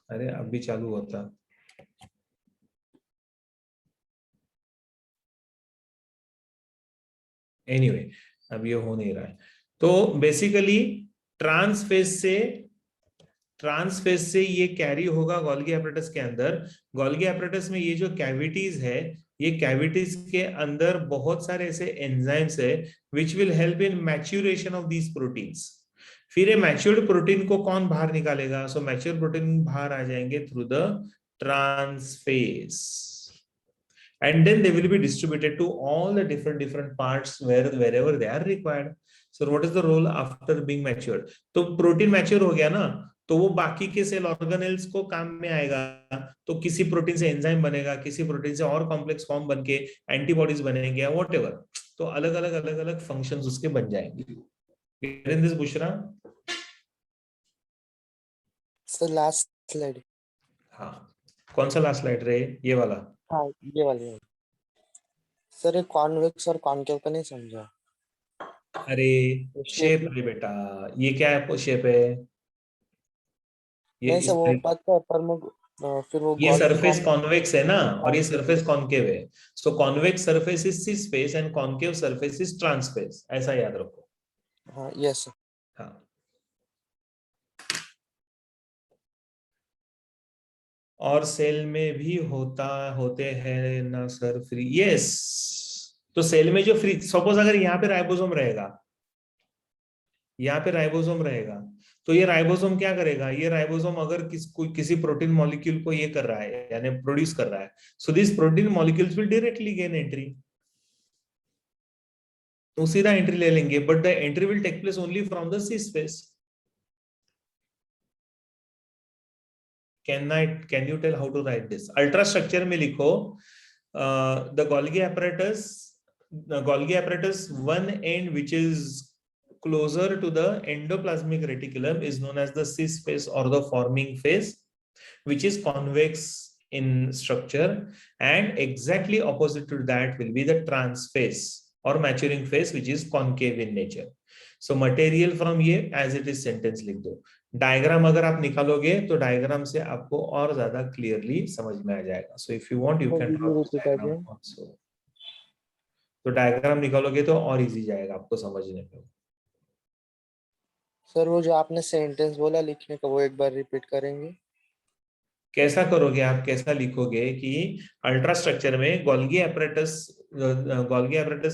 अरे अब भी चालू होता. एनीवे, अब ये हो नहीं रहा है. तो बेसिकली ट्रांस फेज से ये कैरी होगा गोल्गी apparatus के अंदर. गोल्गी apparatus में ये जो कैविटीज है, ये कैविटीज के अंदर बहुत सारे ऐसे एंजाइम्स है which will help in maturation of these proteins. फिर ये मैच्योर्ड प्रोटीन को कौन बाहर निकालेगा? सो मैच्योर्ड प्रोटीन बाहर आ जाएंगे through the trans face. and then they will be distributed to all the different parts wherever they are required. So what is the role after being matured? तो protein mature हो गया ना, तो वो बाकी के सेल ऑर्गेनेल्स को काम में आएगा। तो किसी प्रोटीन से एंजाइम बनेगा, किसी प्रोटीन से और कॉम्प्लेक्स फॉर्म बनके एंटीबॉडीज बनेंगे या व्हाटएवर। तो अलग अलग फंक्शंस उसके बन जाएंगे। In this Bushra? Sir last slide. हाँ, कौन सा लास्ट स्लाइड रहे? ये वाला? हाँ ये वाली। सर ये कॉन्वेक्स और कॉनकेव का नहीं समझा। अरे शेप है बेटा, ये क्या है? शेप है ये नहीं सर वो पता है, पर मैं फिर वो ये गोल्गी सरफेस कॉन्वेक्स है ना, और ये concave सरफेस कॉन्केव है। So convex surface is cis face and concave surface is trans face, ऐसा याद रखो। हाँ यस सर। हाँ, और सेल में भी होते हैं ना सर फ्री? यस। तो सेल में जो फ्री, सपोज अगर यहाँ पे राइबोसोम रहेगा, यहाँ पे राइबोसोम रहेगा, तो ये राइबोसोम क्या करेगा? ये राइबोसोम अगर किसी प्रोटीन मॉलिक्यूल को ये कर रहा है, यानी प्रोड्यूस कर रहा है, so this protein molecules will directly gain entry, तो सीधा एंट्री ले लेंगे, but the entry will take place only from the cis space. Can you tell how to write this? Ultra structure में लिखो the Golgi apparatus one end which is closer to the endoplasmic reticulum is known as the cis phase or the forming phase, which is convex in structure, and exactly opposite to that will be the trans phase or maturing phase, which is concave in nature. So material from ये as it is sentence लिख दो। Diagram अगर आप निकालोगे तो diagram से आपको और ज्यादा क्लियरली समझ में आ जाएगा। So if you want you can draw this diagram also. तो डायग्राम निकालोगे तो और इजी जाएगा आपको समझने में। सर वो जो आपने सेंटेंस बोला लिखने का, वो एक बार रिपीट करेंगे? कैसा करोगे आप? कैसा लिखोगे कि अल्ट्रा स्ट्रक्चर में Golgi apparatus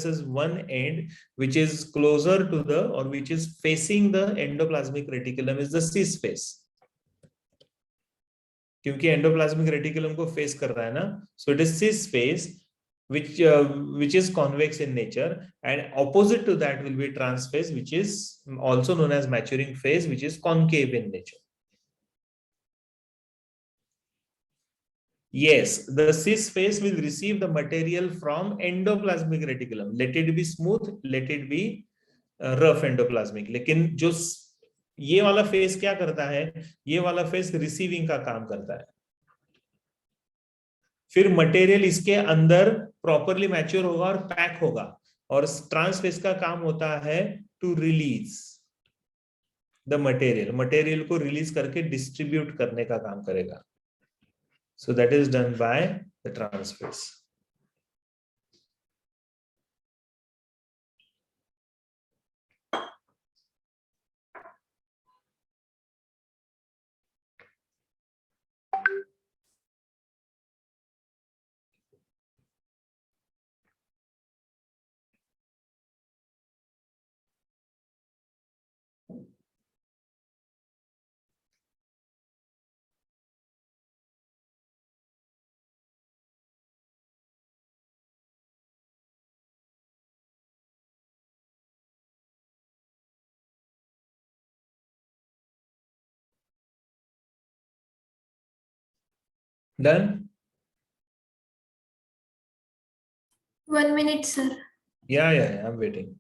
is one end which is closer to the or which is facing the endoplasmic reticulum is the cis phase, क्योंकि एंडोप्लाज्मिक रेटिकुलम को फेस कर रहा है ना, सो it is cis phase which is convex in nature, and opposite to that will be trans phase, which is also known as maturing phase, which is concave in nature. Yes, the cis phase will receive the material from endoplasmic reticulum. Let it be smooth, let it be rough endoplasmic. लेकिन जो ये वाला face क्या करता है? ये वाला face receiving का काम करता है। फिर मटेरियल इसके अंदर प्रॉपरली मैच्योर होगा और पैक होगा, और ट्रांस फेस का काम होता है टू रिलीज द मटेरियल को रिलीज करके डिस्ट्रीब्यूट करने का काम करेगा। So that is done by the trans phase. Done? 1 minute, sir. Yeah, I'm waiting.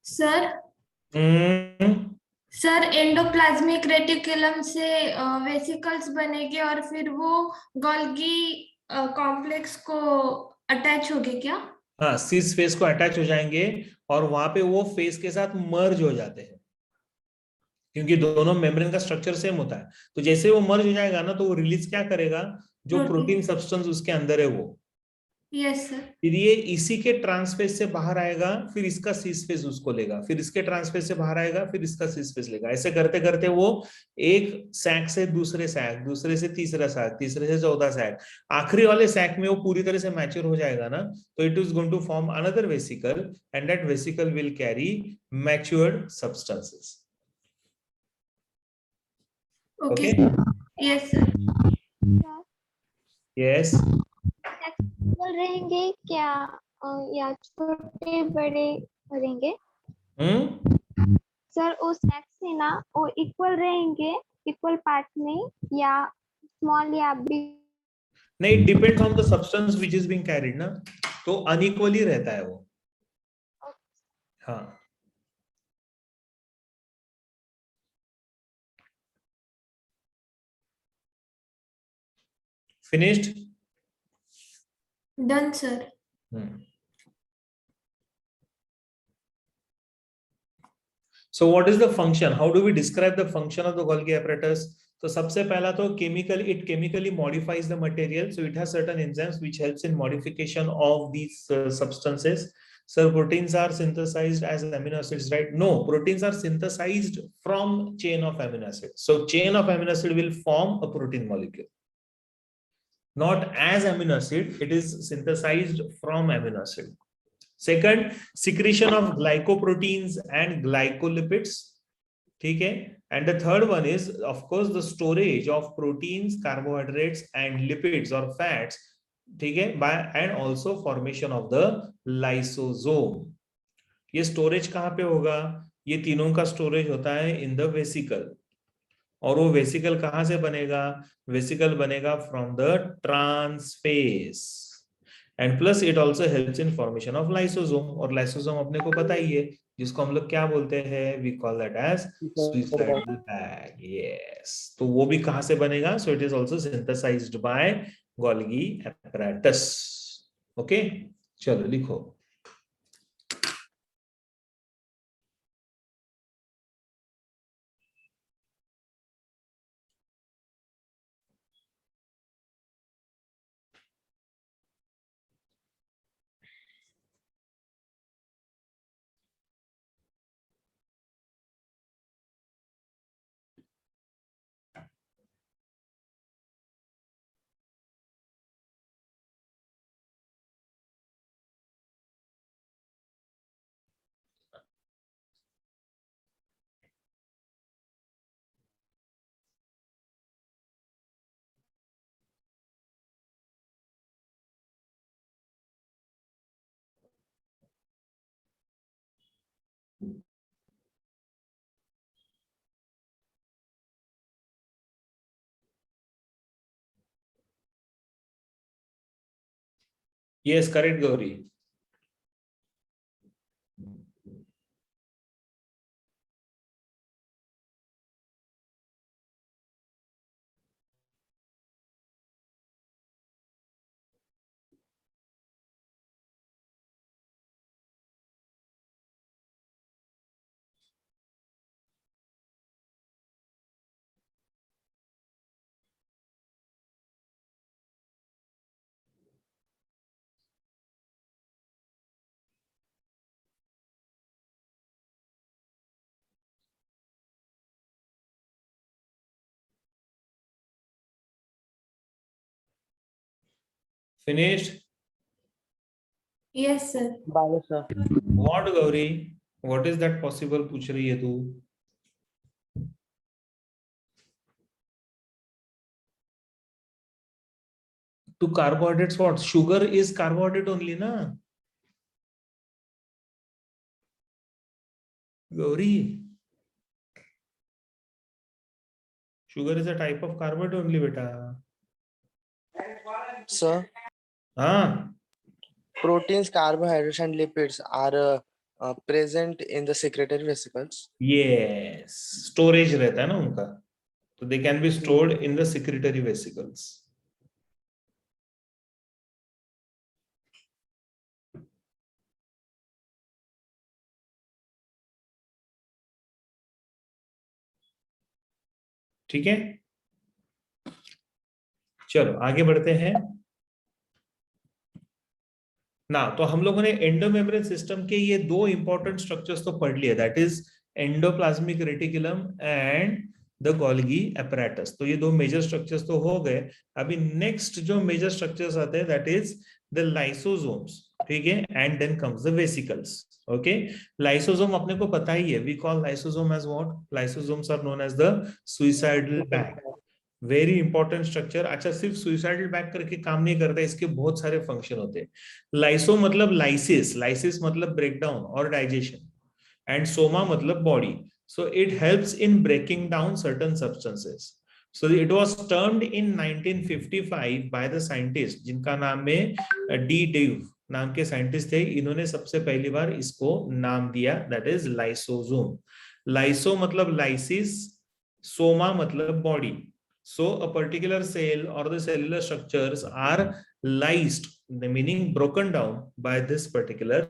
Sir, sir endoplasmic reticulum से वेसिकल्स बनेंगे और फिर वो गोल्गी कॉम्प्लेक्स को अटैच होगे क्या? हाँ, सिस फेस को अटैच हो जाएंगे और वहां पे वो फेस के साथ मर्ज हो जाते हैं, क्योंकि दोनों मेम्ब्रेन का स्ट्रक्चर सेम होता है। तो जैसे वो मर्ज हो जाएगा ना, तो वो रिलीज क्या करेगा, जो प्रोटीन सब्सटेंस उसके अंदर है वो। Yes sir. फिर ये इसी के ट्रांसफेज से बाहर आएगा, फिर इसका सिस फेस उसको लेगा, फिर इसके ट्रांसफेज से बाहर आएगा, फिर इसका सिस फेस लेगा। ऐसे करते करते वो एक सैक से दूसरे सैक, दूसरे से तीसरा सैक, तीसरे से चौथा सैक, आखिरी वाले सैक में वो पूरी तरह से मैच्योर हो जाएगा ना, तो it is going to form another vesicle and that vesicle will carry matured substances. Okay. Okay? Yes sir. Yes. बोल रहेंगे क्या या छोटे बड़े करेंगे? सर वो सेक्स है ना, वो इक्वल रहेंगे, इक्वल पार्ट में, या स्मॉल या बिग? नहीं, depends on the substance which is being carried ना, तो अनइक्वली रहता है वो। हाँ, finished. Done sir. So what is the function? How do we describe the function of the Golgi apparatus? तो सबसे पहला तो it chemically modifies the material, so it has certain enzymes which helps in modification of these substances. So proteins are synthesized as amino acids, right? No, proteins are synthesized from chain of amino acids. So chain of amino acid will form a protein molecule. Not as amino acid, it is synthesized from amino acid. Second, secretion of glycoproteins and glycolipids. Okay? And the third one is, of course, the storage of proteins, carbohydrates, and lipids or fats. Okay? And also formation of the lysosome. ये storage कहाँ पे होगा? ये तीनों का storage होता है in the vesicle. और वो वेसिकल कहां से बनेगा? वेसिकल बनेगा from the trans face. And plus it also helps in formation of lysosome, और लाइसोसोम अपने को पता ही है, जिसको हम लोग क्या बोलते हैं, we call that as suicidal bag. Yes, तो वो भी कहां से बनेगा? So it is also synthesized by Golgi apparatus. Okay, चलो लिखो। Yes, correct, Gauri. Finished? Yes sir. Bye sir. What, Gauri? What is that possible? पूछ रही है तू। To carbohydrates, what? Sugar is carbohydrate only, na? Gauri. Sugar is a type of carbohydrate only, beta. Sir, हाँ, proteins, carbohydrates, and lipids are present in the secretory vesicles. Yes, storage रहता है ना उनका, तो they can be stored in the secretory vesicles. ठीक है, चलो आगे बढ़ते हैं ना. तो हम लोगों ने एंडोमेम्ब्रेन सिस्टम के ये दो इंपॉर्टेंट स्ट्रक्चर्स तो पढ़ लिए, that is endoplasmic reticulum and the Golgi apparatus. तो ये दो मेजर स्ट्रक्चर्स तो हो गए. अभी नेक्स्ट जो मेजर स्ट्रक्चर्स आते हैं दैट इज द लाइसोसोम्स. ठीक है, and then comes the vesicles. Okay, lysosome अपने को पता ही है, we call lysosome as what? Lysosomes are known as the suicidal bag. Very important structure. अच्छा, सिर्फ सुइसाइडल बैग करके काम नहीं करता, इसके बहुत सारे फंक्शन होते हैं. लाइसो मतलब लाइसिस, लाइसिस मतलब ब्रेकडाउन और डाइजेशन, एंड सोमा मतलब body. So it helps in breaking down certain substances. So it was termed in 1955 by the scientist जिनका नाम में डी डेव नाम के साइंटिस्ट थे. इन्होंने सबसे पहली बार इसको नाम दिया, that is लाइसोसोम. लाइसो मतलब लाइसिस, सोमा मतलब body. So a particular cell or the cellular structures are lysed, the meaning broken down by this particular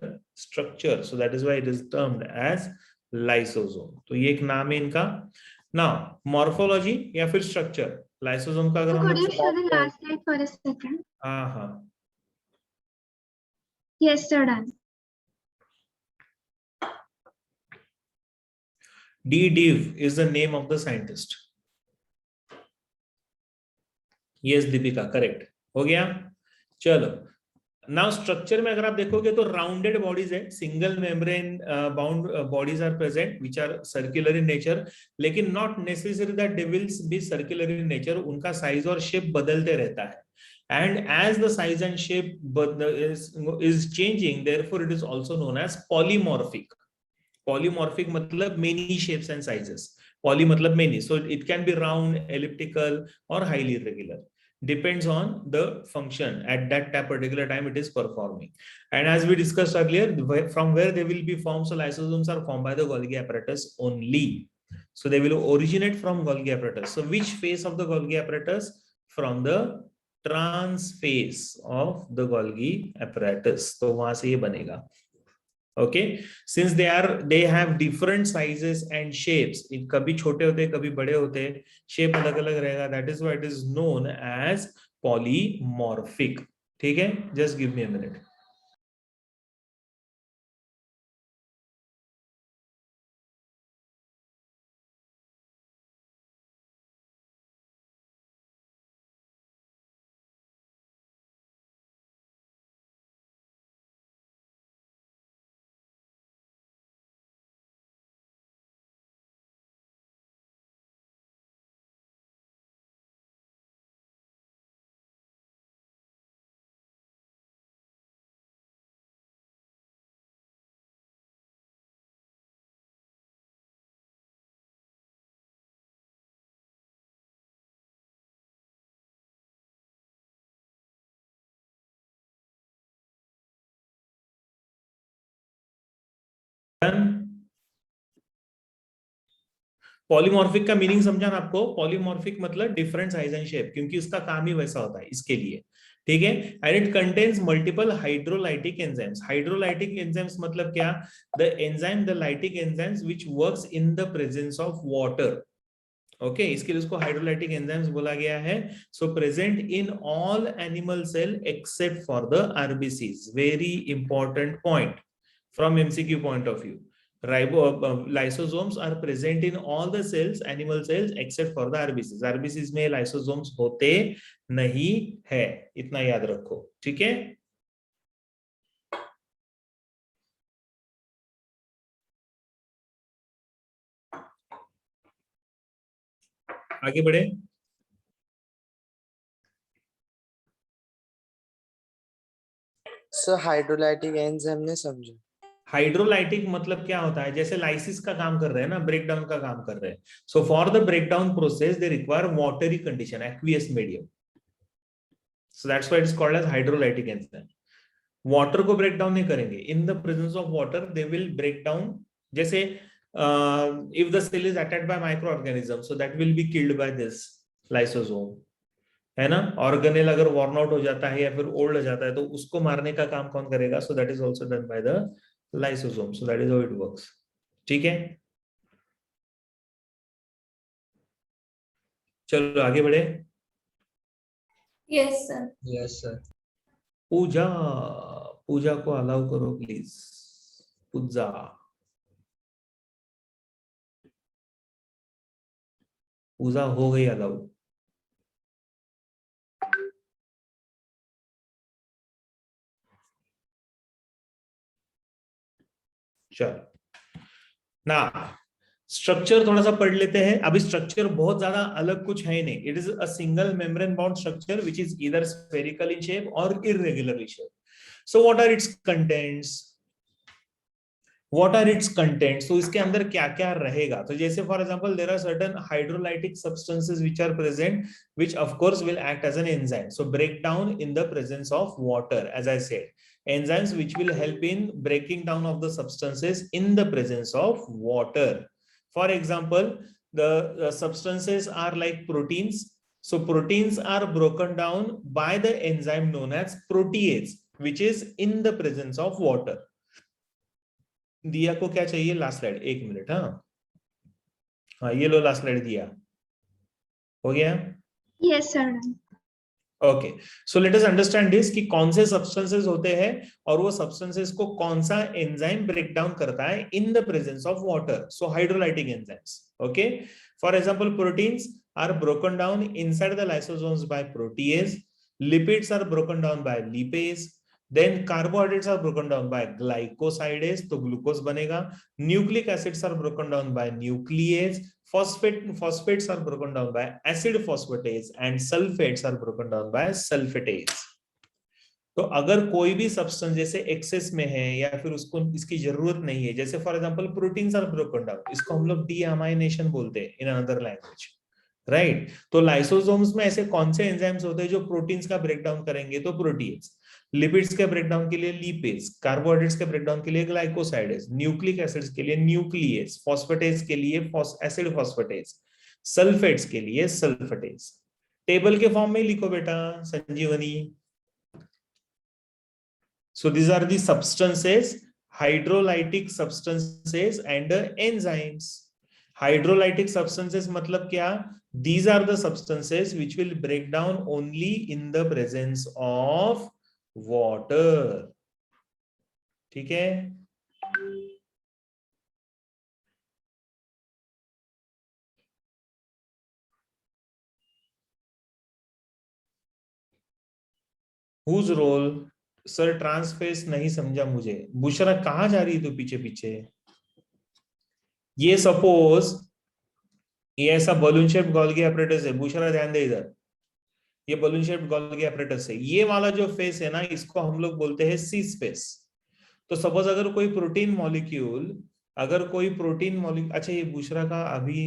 structure. So that is why it is termed as lysosome. तो ये एक नाम है इनका. Now morphology या फिर structure lysosome का अगर हम Could you show the last slide for a second? हाँ हाँ, Yes, sir, done. D div is the name of the scientist. Yes Deepika, correct हो गया. चलो, नाउ स्ट्रक्चर में अगर आप देखोगे तो राउंडेड बॉडीज है, single membrane bound bodies are present which are circular in nature, लेकिन not necessary that they will be circular in nature. उनका साइज और शेप बदलते रहता है, and as the size and shape is changing, therefore it is also known as polymorphic. Polymorphic मतलब many shapes and sizes, poly मतलब many, so it can be round, elliptical और highly irregular. Depends on the function at that particular time it is performing. And as we discussed earlier, from where they will be formed, so lysosomes are formed by the Golgi apparatus only. So they will originate from Golgi apparatus. So which phase of the Golgi apparatus? From the trans phase of the Golgi apparatus. तो वहां से ये बनेगा. Okay, since they have different sizes and shapes, कभी छोटे होते कभी बड़े होते, शेप अलग अलग रहेगा, that is why it is known as polymorphic. ठीक है, just give me a minute. Polymorphic का मीनिंग समझा ना आपको? पॉलीमॉर्फिक मतलब डिफरेंट साइज एंड शेप, क्योंकि उसका काम ही वैसा होता है इसके लिए. ठीक है, and it contains multiple hydrolytic enzymes. Hydrolytic enzymes मतलब क्या? The enzyme, the lytic enzymes which works in the presence of water. Okay, इसके लिए उसको हाइड्रोलाइटिक एंजाइम्स बोला गया है. So present in all animal cell except for the RBCs. Very important point from MCQ point of view. Lysosomes are present in all the cells, animal cells, except for the RBCs. RBCs में lysosomes होते नहीं है, इतना याद रखो. ठीक है, आगे बढ़े. सर हाइड्रोलाइटिक एंजाइम ने समझे. हाइड्रोलाइटिक मतलब क्या होता है? जैसे लाइसिस का काम कर रहे हैं ना, ब्रेकडाउन का काम कर रहे हैं. So for the breakdown process they require watery condition, aqueous medium. So that's why it is called as hydrolytic enzyme. Water को ब्रेक डाउन नहीं करेंगे. In the presence of water they will break down. जैसे if the cell is attacked by micro organism, so that will be killed by this lysosome, है ना. Organelle अगर worn out हो जाता है या फिर ओल्ड हो जाता है तो उसको मारने का काम कौन करेगा? So that is also done by the lysosome. So that is how it works. ठीक है, चलो आगे बढ़े. Yes sir. Yes sir. Pooja, Pooja को अलाउ करो प्लीज. पूजा, पूजा हो गई अलाउ. चलो ना, स्ट्रक्चर थोड़ा सा पढ़ लेते हैं. अभी स्ट्रक्चर बहुत ज्यादा अलग कुछ है नहीं. It is a single membrane bound structure which is either spherical in shape और irregular shape. So what are its contents? What are its contents? तो इसके अंदर क्या क्या रहेगा? तो जैसे for example there are certain hydrolytic substances which are present, which of course will act as an enzyme. So break down in the presence of water, as I said, enzymes which will help in breaking down of the substances in the presence of water. For example, the substances are like proteins. So proteins are broken down by the enzyme known as protease, which is in the presence of water. दिया को क्या चाहिए? Last slide, एक minute. हाँ ये लो last slide दिया. हो गया? Yes sir. Okay, so let us understand this कि कौन से सब्सटेंसेस होते हैं और वो सब्सटेंसेस को कौन सा एंजाइम ब्रेक डाउन करता है in the presence of water. So hydrolytic enzymes. Okay, for example proteins are broken down inside the lysosomes by protease. Lipids are broken down by lipase. Then carbohydrates are broken down by glycosidase, तो glucose बनेगा. Nucleic acids are broken down by nuclease. Phosphates are broken down by acid phosphatase and sulfates are broken down by sulfatase. तो अगर कोई भी substance जैसे access में है या फिर उसको इसकी जरूरत नहीं है, जैसे for example proteins are broken down, इसको हम लोग डीअमाइनेशन बोलते हैं इन अनदर लैंग्वेज, राइट. तो लाइसोसोम्स में ऐसे कौन से एंजाइम्स होते हैं जो प्रोटीन्स का ब्रेकडाउन करेंगे? तो प्रोटीन्स. लिपिड्स के ब्रेकडाउन के लिए लिपेज, कार्बोहाइड्रेट्स के ब्रेकडाउन के लिए ग्लाइकोसाइडेज, न्यूक्लिक एसिड्स के लिए न्यूक्लियस, फॉस्फेटेज के लिए एसिड फॉस्फेटेज, सल्फेट्स के लिए सल्फेटेज. टेबल के फॉर्म में लिखो बेटा संजीवनी. So these are the substances, hydrolytic substances and enzymes. Hydrolytic substances मतलब क्या? These are the substances which will break down only in the presence of water. ठीक है? Whose role? सर ट्रांसफेस नहीं समझा मुझे. बुशरा कहाँ जा रही है तू पीछे पीछे? ये सपोज ये ऐसा बलून शेप गोल्गी एपरेटस है. बुशरा ध्यान दे इधर. ये बलून शेप गोल्गी एपरेटस है. ये वाला जो फेस है ना, इसको हम लोग बोलते हैं सी स्पेस. तो सपोज अगर कोई प्रोटीन मॉलिक्यूल, अच्छा ये बुशरा का अभी,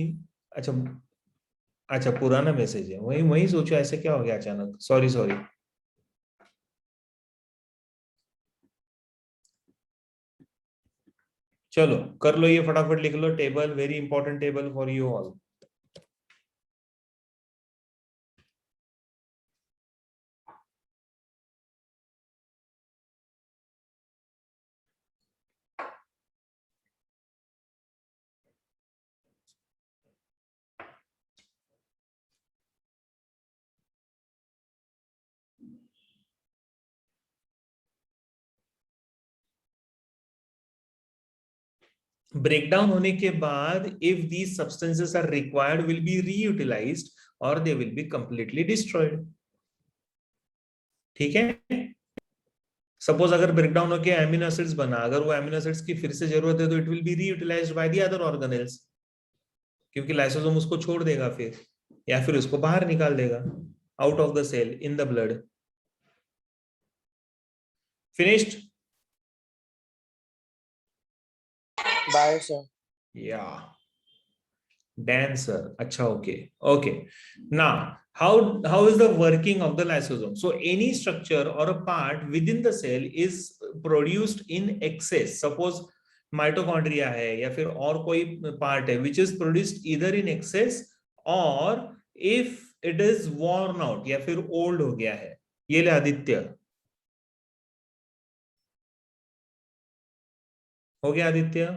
अच्छा पुराना मैसेज है. वही सोचो ऐसे क्या हो गया अचानक. सॉरी. चलो कर लो ये, फटाफट लिख लो. Table, very important table for you all. Breakdown होने के बाद if these substances are required will be reutilized और they will be completely destroyed. ठीक है? सपोज अगर ब्रेकडाउन होके एमिनो एसिड्स बना, अगर वो एमिनो एसिड्स की फिर से जरूरत है तो it will be reutilized by the other organelles, क्योंकि लाइसोसोम उसको छोड़ देगा फिर, या फिर उसको बाहर निकाल देगा out of the cell in the blood. Finished? Bye sir. या डांसर. अच्छा ओके. ना how is the working of the lysosome? So any structure or a part within the cell is produced in excess. Suppose mitochondria है या फिर और कोई part है which is produced either in excess or if it is worn out या फिर old हो गया है. ये ले आदित्य, हो गया आदित्य?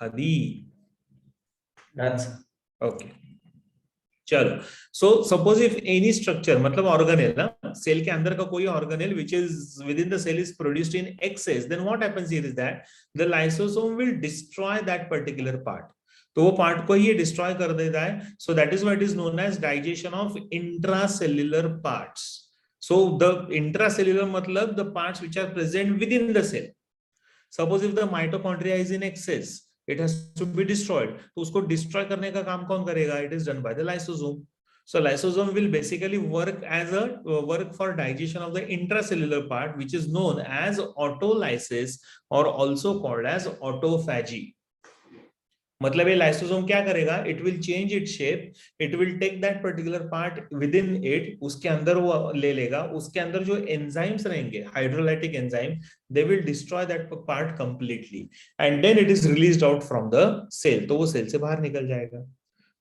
आदि Done, sir. ओके चलो. So suppose if any structure मतलब ऑर्गेनेल ना, सेल के अंदर का कोई organelle which is within the cell is produced in excess, then what happens here is that the lysosome will destroy that particular part. तो वो part को ही डिस्ट्रॉय कर देता है. So that is what is known as digestion of intracellular parts. So the intracellular मतलब the parts which are present within the cell. Suppose if the mitochondria is in excess, it has to be destroyed. तो उसको destroy करने का काम कौन करेगा? It is done by the lysosome. So lysosome will basically work as a work for digestion of the intracellular part, which is known as autolysis or also called as autophagy. मतलब ये lysosome क्या करेगा? It will change it shape, it will take that particular part within it, उसके अंदर वो ले लेगा, उसके अंदर जो एंजाइम्स रहेंगे hydrolytic enzyme, they will destroy that part completely and then it is released out from the cell. तो वो सेल से बाहर निकल जाएगा.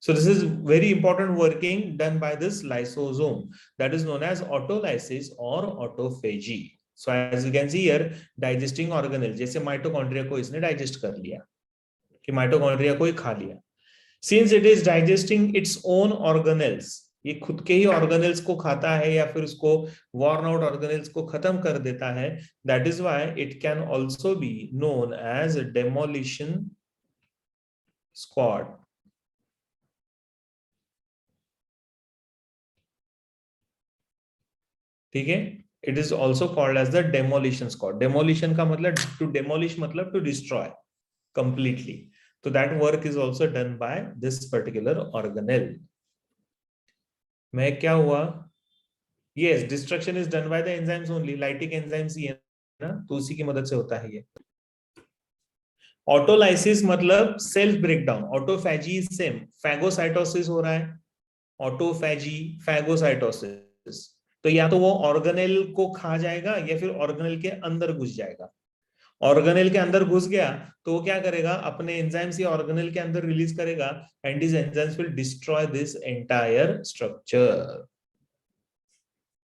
So this is very important working done by this lysosome that is known as autolysis or autophagy. So as you can see here, digesting organelle, जैसे mitochondria को इसने digest कर लिया कि माइटोकॉन्ड्रिया को ही खा लिया. Since it is digesting its own organelles, ये खुद के ही ऑर्गेनेल्स को खाता है या फिर उसको worn out ऑर्गेनेल्स को खत्म कर देता है, that is why it can also be known as a demolition squad. ठीक है, it is also called as the demolition squad. Demolition का मतलब to demolish मतलब to destroy completely. So that work is also done by this particular organelle. मैं क्या हुआ? Yes, destruction is done by the enzymes only. Lytic enzymes ही है ना, तो उसी की मदद से होता है ये. Autolysis मतलब self breakdown. Autophagy is same. Phagocytosis हो रहा है. Autophagy, phagocytosis. तो या तो वो ऑर्गेनेल को खा जाएगा या फिर ऑर्गेनेल के अंदर घुस जाएगा. ऑर्गेनेल के अंदर घुस गया तो वो क्या करेगा? अपने एंजाइम्स या ऑर्गेनेल के अंदर रिलीज करेगा and this enzymes will destroy this entire structure.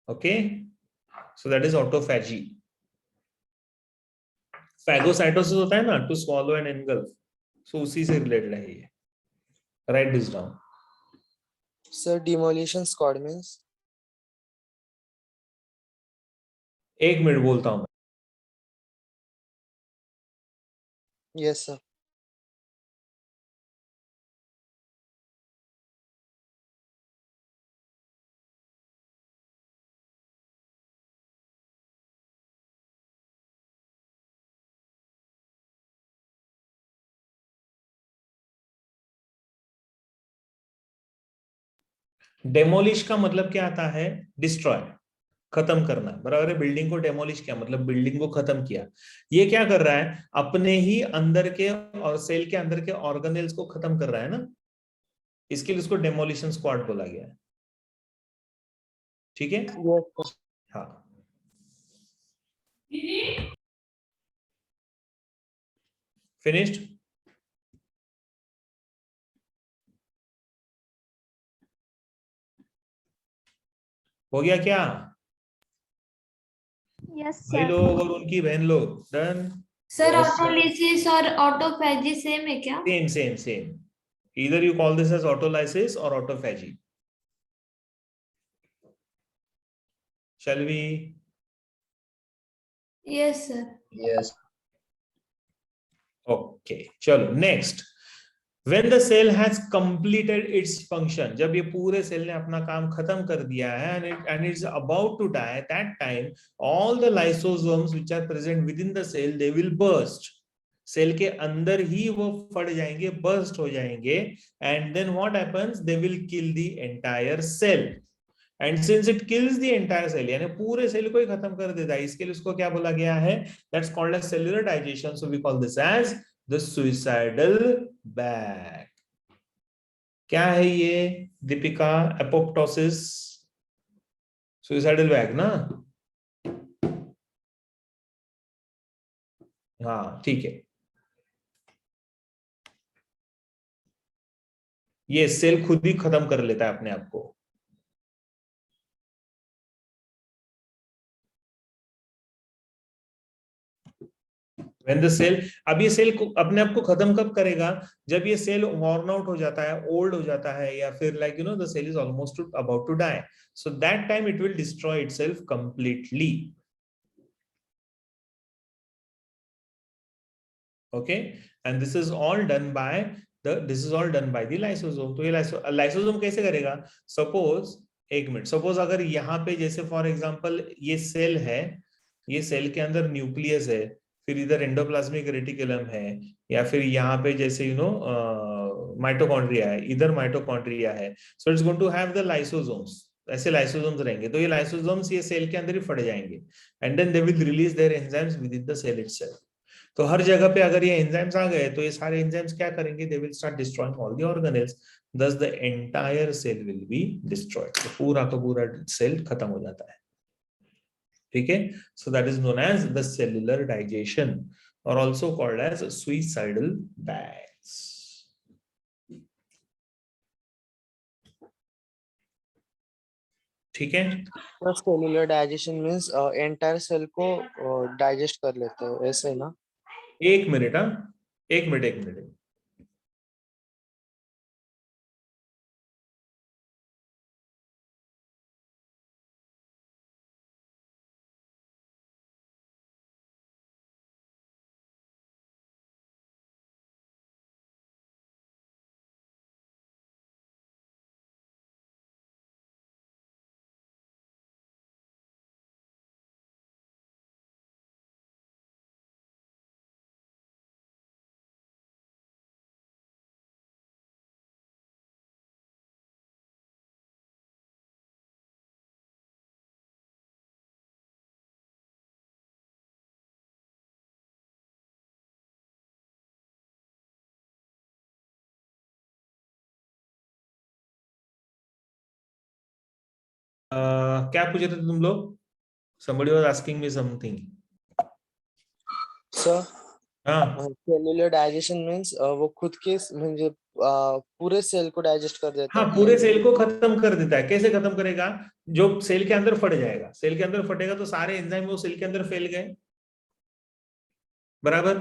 Okay, so that is autophagy. Phagocytosis होता है ना, to swallow and engulf, so उसी से रिलेटेड है ये. Write this down. Sir demolition squad means? एक मिनट बोलता हूं. Yes sir. डेमोलिश का मतलब क्या आता है? डिस्ट्रॉय, खत्म करना. बराबर है. बिल्डिंग को डेमोलिश किया मतलब बिल्डिंग को खत्म किया. ये क्या कर रहा है? अपने ही अंदर के और सेल के अंदर के ऑर्गेनेल्स को खत्म कर रहा है ना, इसके लिए उसको डेमोलिशन स्क्वाड बोला गया है. ठीक है. हाँ, फिनिश्ड. हो गया क्या? Yes, भाई sir. लोग और उनकी बहन लोग डन. सर ऑटोलिसिस और ऑटोफैजी सेम है क्या? Same same same. Either you call this as autolysis or autophagy. Shall we? Yes sir. Yes. Okay, चलो next. When the cell has completed its function, जब ये पूरे सेल ने अपना काम खत्म कर दिया है and it's about to die, at that time all the lysosomes which are present within the cell they will burst. Cell के अंदर ही वो फट जाएंगे, burst हो जाएंगे and then what happens? They will kill the entire cell. And since it kills the entire cell, यानी पूरे cell को ही खत्म कर देता है, इसके लिए उसको क्या बोला गया है? That's called as cellular digestion. So we call this as the suicidal bag. क्या है ये दीपिका? एपोप्टोसिस, सुइसाइडल बैग ना? हाँ ठीक है। ये सेल खुद ही खत्म कर लेता है अपने आप को। When the cell, अब ये सेल अपने आप को खत्म कब करेगा? जब ये सेल worn out हो जाता है, ओल्ड हो जाता है, या फिर like the cell is almost about to die. So that time it will destroy itself completely. Okay, and this is all done by the lysosome. तो ये lysosome कैसे करेगा? Suppose एक मिनट, सपोज अगर यहाँ पे जैसे फॉर एग्जांपल ये सेल है, ये सेल के अंदर न्यूक्लियस है, फिर इधर एंडोप्लाज्मिक रेटिकुलम है, या फिर यहाँ पे जैसे माइटोकॉन्ड्रिया है, इधर माइटोकॉन्ड्रिया है, so it's going to have the lysosomes. ऐसे लाइसोसोम्स रहेंगे, तो ये लाइसोसोम्स ये सेल के अंदर ही फट जाएंगे, and then they will release their enzymes within the cell itself. तो हर जगह पे अगर ये एंजाइम्स आ गए तो ये सारे एंजाइम्स क्या करेंगे? They will start destroying all the organelles, thus the entire cell will be destroyed. तो पूरा का पूरा सेल खत्म हो जाता है। ठीक है, so that is known as the cellular digestion or also called as suicidal bags. ठीक है, cellular digestion means entire cell को डाइजेस्ट कर लेते हैं, ऐसे ना? एक मिनट, हाँ एक मिनट। क्या पूछ रहे थे तुम लोग? somebody was asking me something. Sir हाँ सेलुलर डाइजेशन मींस वो खुद के म्हणजे पूरे सेल को डाइजेस्ट कर देता हाँ, है। पूरे सेल को खत्म कर देता है। कैसे खत्म करेगा? जो सेल के अंदर फट जाएगा, सेल के अंदर फटेगा तो सारे एंजाइम वो सेल के अंदर फैल गए, बराबर?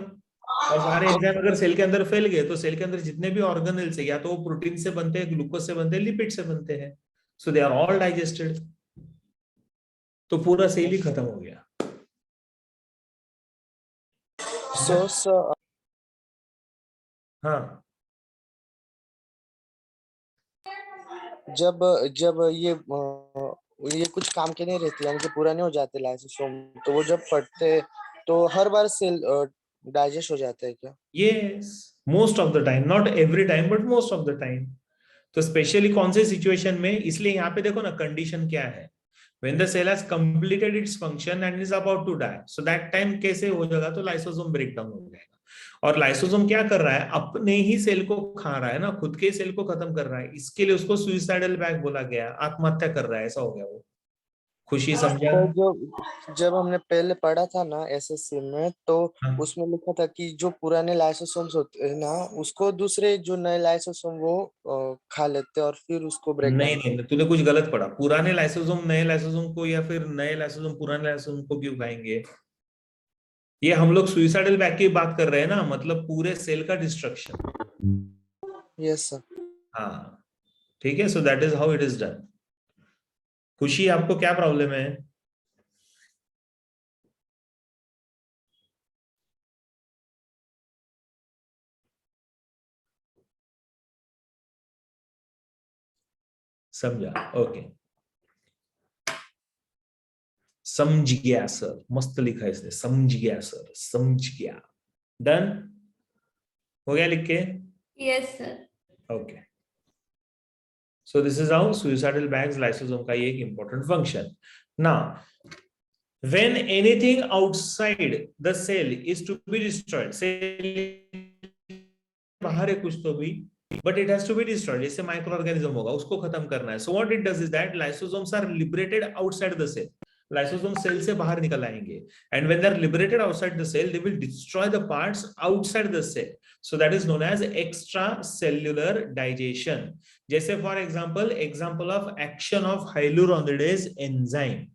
और सारे एंजाइम अगर सेल के अंदर फैल गए तो सेल के अंदर जितने भी ऑर्गेनेल्स है, या तो वो प्रोटीन से बनते हैं, ग्लूकोज से बनते हैं, लिपिड से बनते हैं, सो दे आर ऑल डाइजेस्टेड। तो पूरा सेल ही खत्म हो गया। सो हाँ, जब जब ये कुछ काम के नहीं रहते, यानी कि पूरा नहीं हो जाते लाइसोसोम, तो वो जब फटते तो हर बार सेल डाइजेस्ट हो जाता है क्या? Yes, most of the time, not every time but most of the time. तो स्पेशली कौन से सिचुएशन में? इसलिए यहाँ पे देखो ना, कंडीशन क्या है, when the cell has completed its function and is about to die, so that time कैसे हो जाएगा? तो लाइसोसोम ब्रेकडाउन हो जाएगा। और लाइसोसोम क्या कर रहा है? अपने ही सेल को खा रहा है ना, खुद के सेल को खत्म कर रहा है, इसके लिए उसको सुइसाइडल बैग बोला गया, आत्महत्या कर रहा है, ऐसा हो गया वो। खुशी समझा? तो जब हमने पहले पढ़ा था ना एसएससी में, तो हाँ। उसमें लिखा था कि जो पुराने लाइसोसोम्स होते हैं ना, उसको दूसरे जो नए लाइसोसोम वो खा लेते हैं और फिर उसको ब्रेक नहीं डाउन। नहीं, तूने कुछ गलत पढ़ा। पुराने लाइसोसोम नए लाइसोसोम को, या फिर नए लाइसोसोम पुराने लाइसोसोम को क्यों खाएंगे? ये हम लोग सुइसाइडल बैग की बात कर रहे हैं ना, मतलब पूरे सेल का डिस्ट्रक्शन। Yes sir. हाँ ठीक है, so that is how it is done. खुशी, आपको क्या प्रॉब्लम है? समझा? ओके, समझ गया सर, मस्त लिखा है इसने, समझ गया सर, समझ गया। डन हो गया लिख के? Yes sir. Okay, so this is how suicidal bags lysosome का ये एक important function. Now when anything outside the cell is to be destroyed, cell बाहर है कुछ तो भी, but it has to be destroyed. जैसे माइक्रो ऑर्गेनिज्म होगा उसको खत्म करना है. So what it does is that lysosomes are liberated outside the cell. Lysosomes cell से बाहर निकल आएंगे, and when they are liberated outside the cell, they will destroy the parts outside the cell. So that is known as extracellular digestion. जैसे for example of action of hyaluronidase enzyme.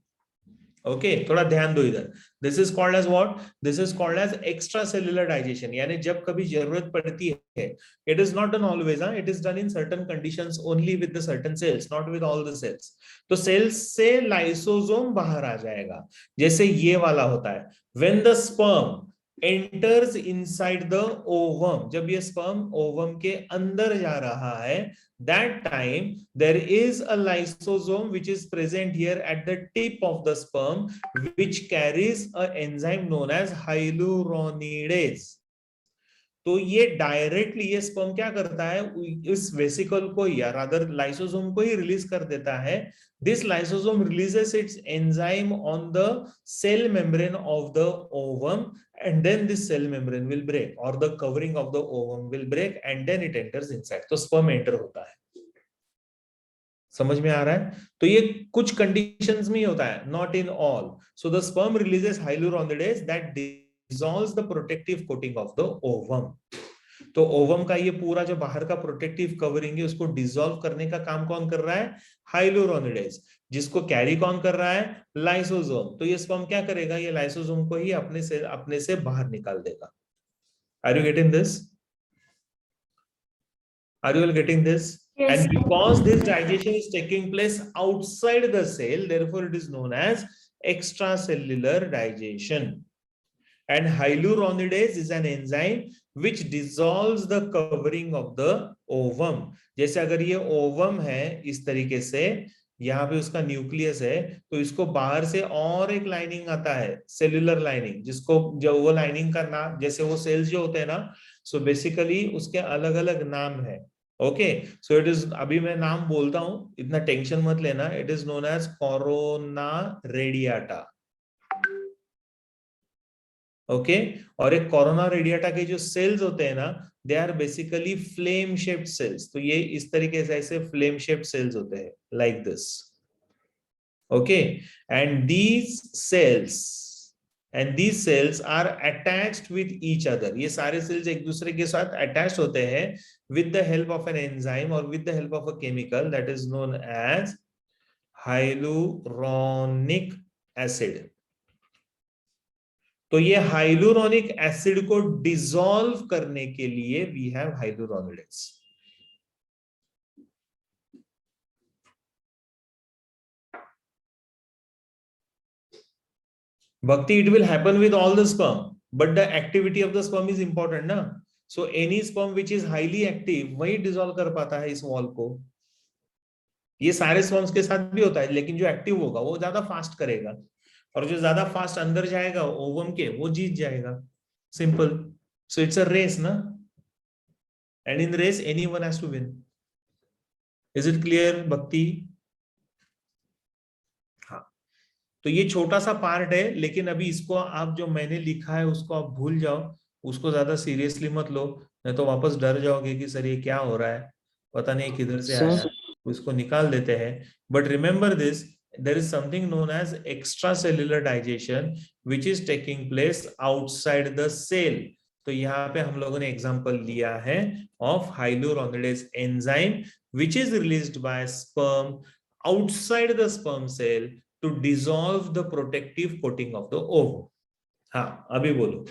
Okay थोड़ा ध्यान दो इधर. This is called as what? This is called as extra cellular digestion. यानी जब कभी जरूरत पड़ती है, it is not done always, it is done in certain conditions only with the certain cells, not with all the cells. तो cells से lysosome बाहर आ जाएगा, जैसे ये वाला होता है. When the sperm enters inside the ovum, जब ये sperm ovum के अंदर जा रहा है, that time there is a lysosome which is present here at the tip of the sperm, which carries an enzyme known as hyaluronidase. तो ये directly ये स्पर्म क्या करता है, इस वेसिकल को या रादर लाइसोसोम को ही रिलीज कर देता है. This lysosome releases its enzyme on the cell membrane of the ovum, and then this cell membrane will break or the covering of the ovum will break and then it enters inside. तो sperm enter होता है. समझ में आ रहा है? तो ये कुछ कंडीशंस में ही होता है, not in all. So the sperm releases hyaluronidase that dissolves the protective coating of the ovum. तो ओवम का ये पूरा जो बाहर का प्रोटेक्टिव कवरिंग है उसको डिसॉल्व करने का काम कौन कर रहा है? हाइलुरोनिडेज. जिसको कैरी कौन कर रहा है? लाइसोसोम. तो ये स्पर्म क्या करेगा? ये लाइसोसोम को ही अपने से बाहर निकाल देगा. Are you getting this? Are you all getting this? Yes. And because this digestion is taking place outside the cell, therefore it is known as extracellular digestion. And hyaluronidase is an enzyme which dissolves the covering of the ovum. जैसे अगर ये ovum है इस तरीके से, यहाँ पे उसका न्यूक्लियस है, तो इसको बाहर से और एक लाइनिंग आता है, सेल्युलर लाइनिंग, जिसको जो वो लाइनिंग का नाम, जैसे वो सेल्स जो होते हैं ना, सो बेसिकली उसके अलग अलग नाम है. ओके, सो इट इज, अभी मैं नाम बोलता हूं, इतना टेंशन मत लेना. It is known as corona radiata. Okay, और एक कोरोना रेडियाटा के जो सेल्स होते हैं ना, they are basically flame shaped cells. तो ये इस तरीके से ऐसे फ्लेम शेप्ड सेल्स होते हैं, like this. Okay, and these cells are attached with each other. ये सारे सेल्स एक दूसरे के साथ अटैच होते हैं with the help of an enzyme or with the help of a chemical that is known as hyaluronic acid. तो ये हाइलुरोनिक एसिड को डिसॉल्व करने के लिए we have hyaluronidase. Bhakti, it will happen with all the sperm, but the activity of the sperm is important ना. So any sperm which is highly active वही dissolve कर पाता है इस वॉल को. ये सारे स्पर्म्स के साथ भी होता है, लेकिन जो एक्टिव होगा वो ज्यादा फास्ट करेगा, और जो ज्यादा फास्ट अंदर जाएगा ओवम के, वो जीत जाएगा. Simple. So it's a race ना, and in race anyone has to win. Is it clear Bhakti? हाँ, तो ये छोटा सा पार्ट है, लेकिन अभी इसको आप जो मैंने लिखा है उसको आप भूल जाओ, उसको ज्यादा सीरियसली मत लो, नहीं तो वापस डर जाओगे कि सर ये क्या हो रहा है, पता नहीं किधर से आया. उसको निकाल देते हैं. But remember this, there is something known as extracellular digestion which is taking place outside the cell. तो यहाँ पे हम लोगों ने एग्जांपल लिया है of hyaluronidase enzyme which is released by sperm outside the sperm cell to dissolve the protective coating of the ovum. हाँ, अभी बोलो.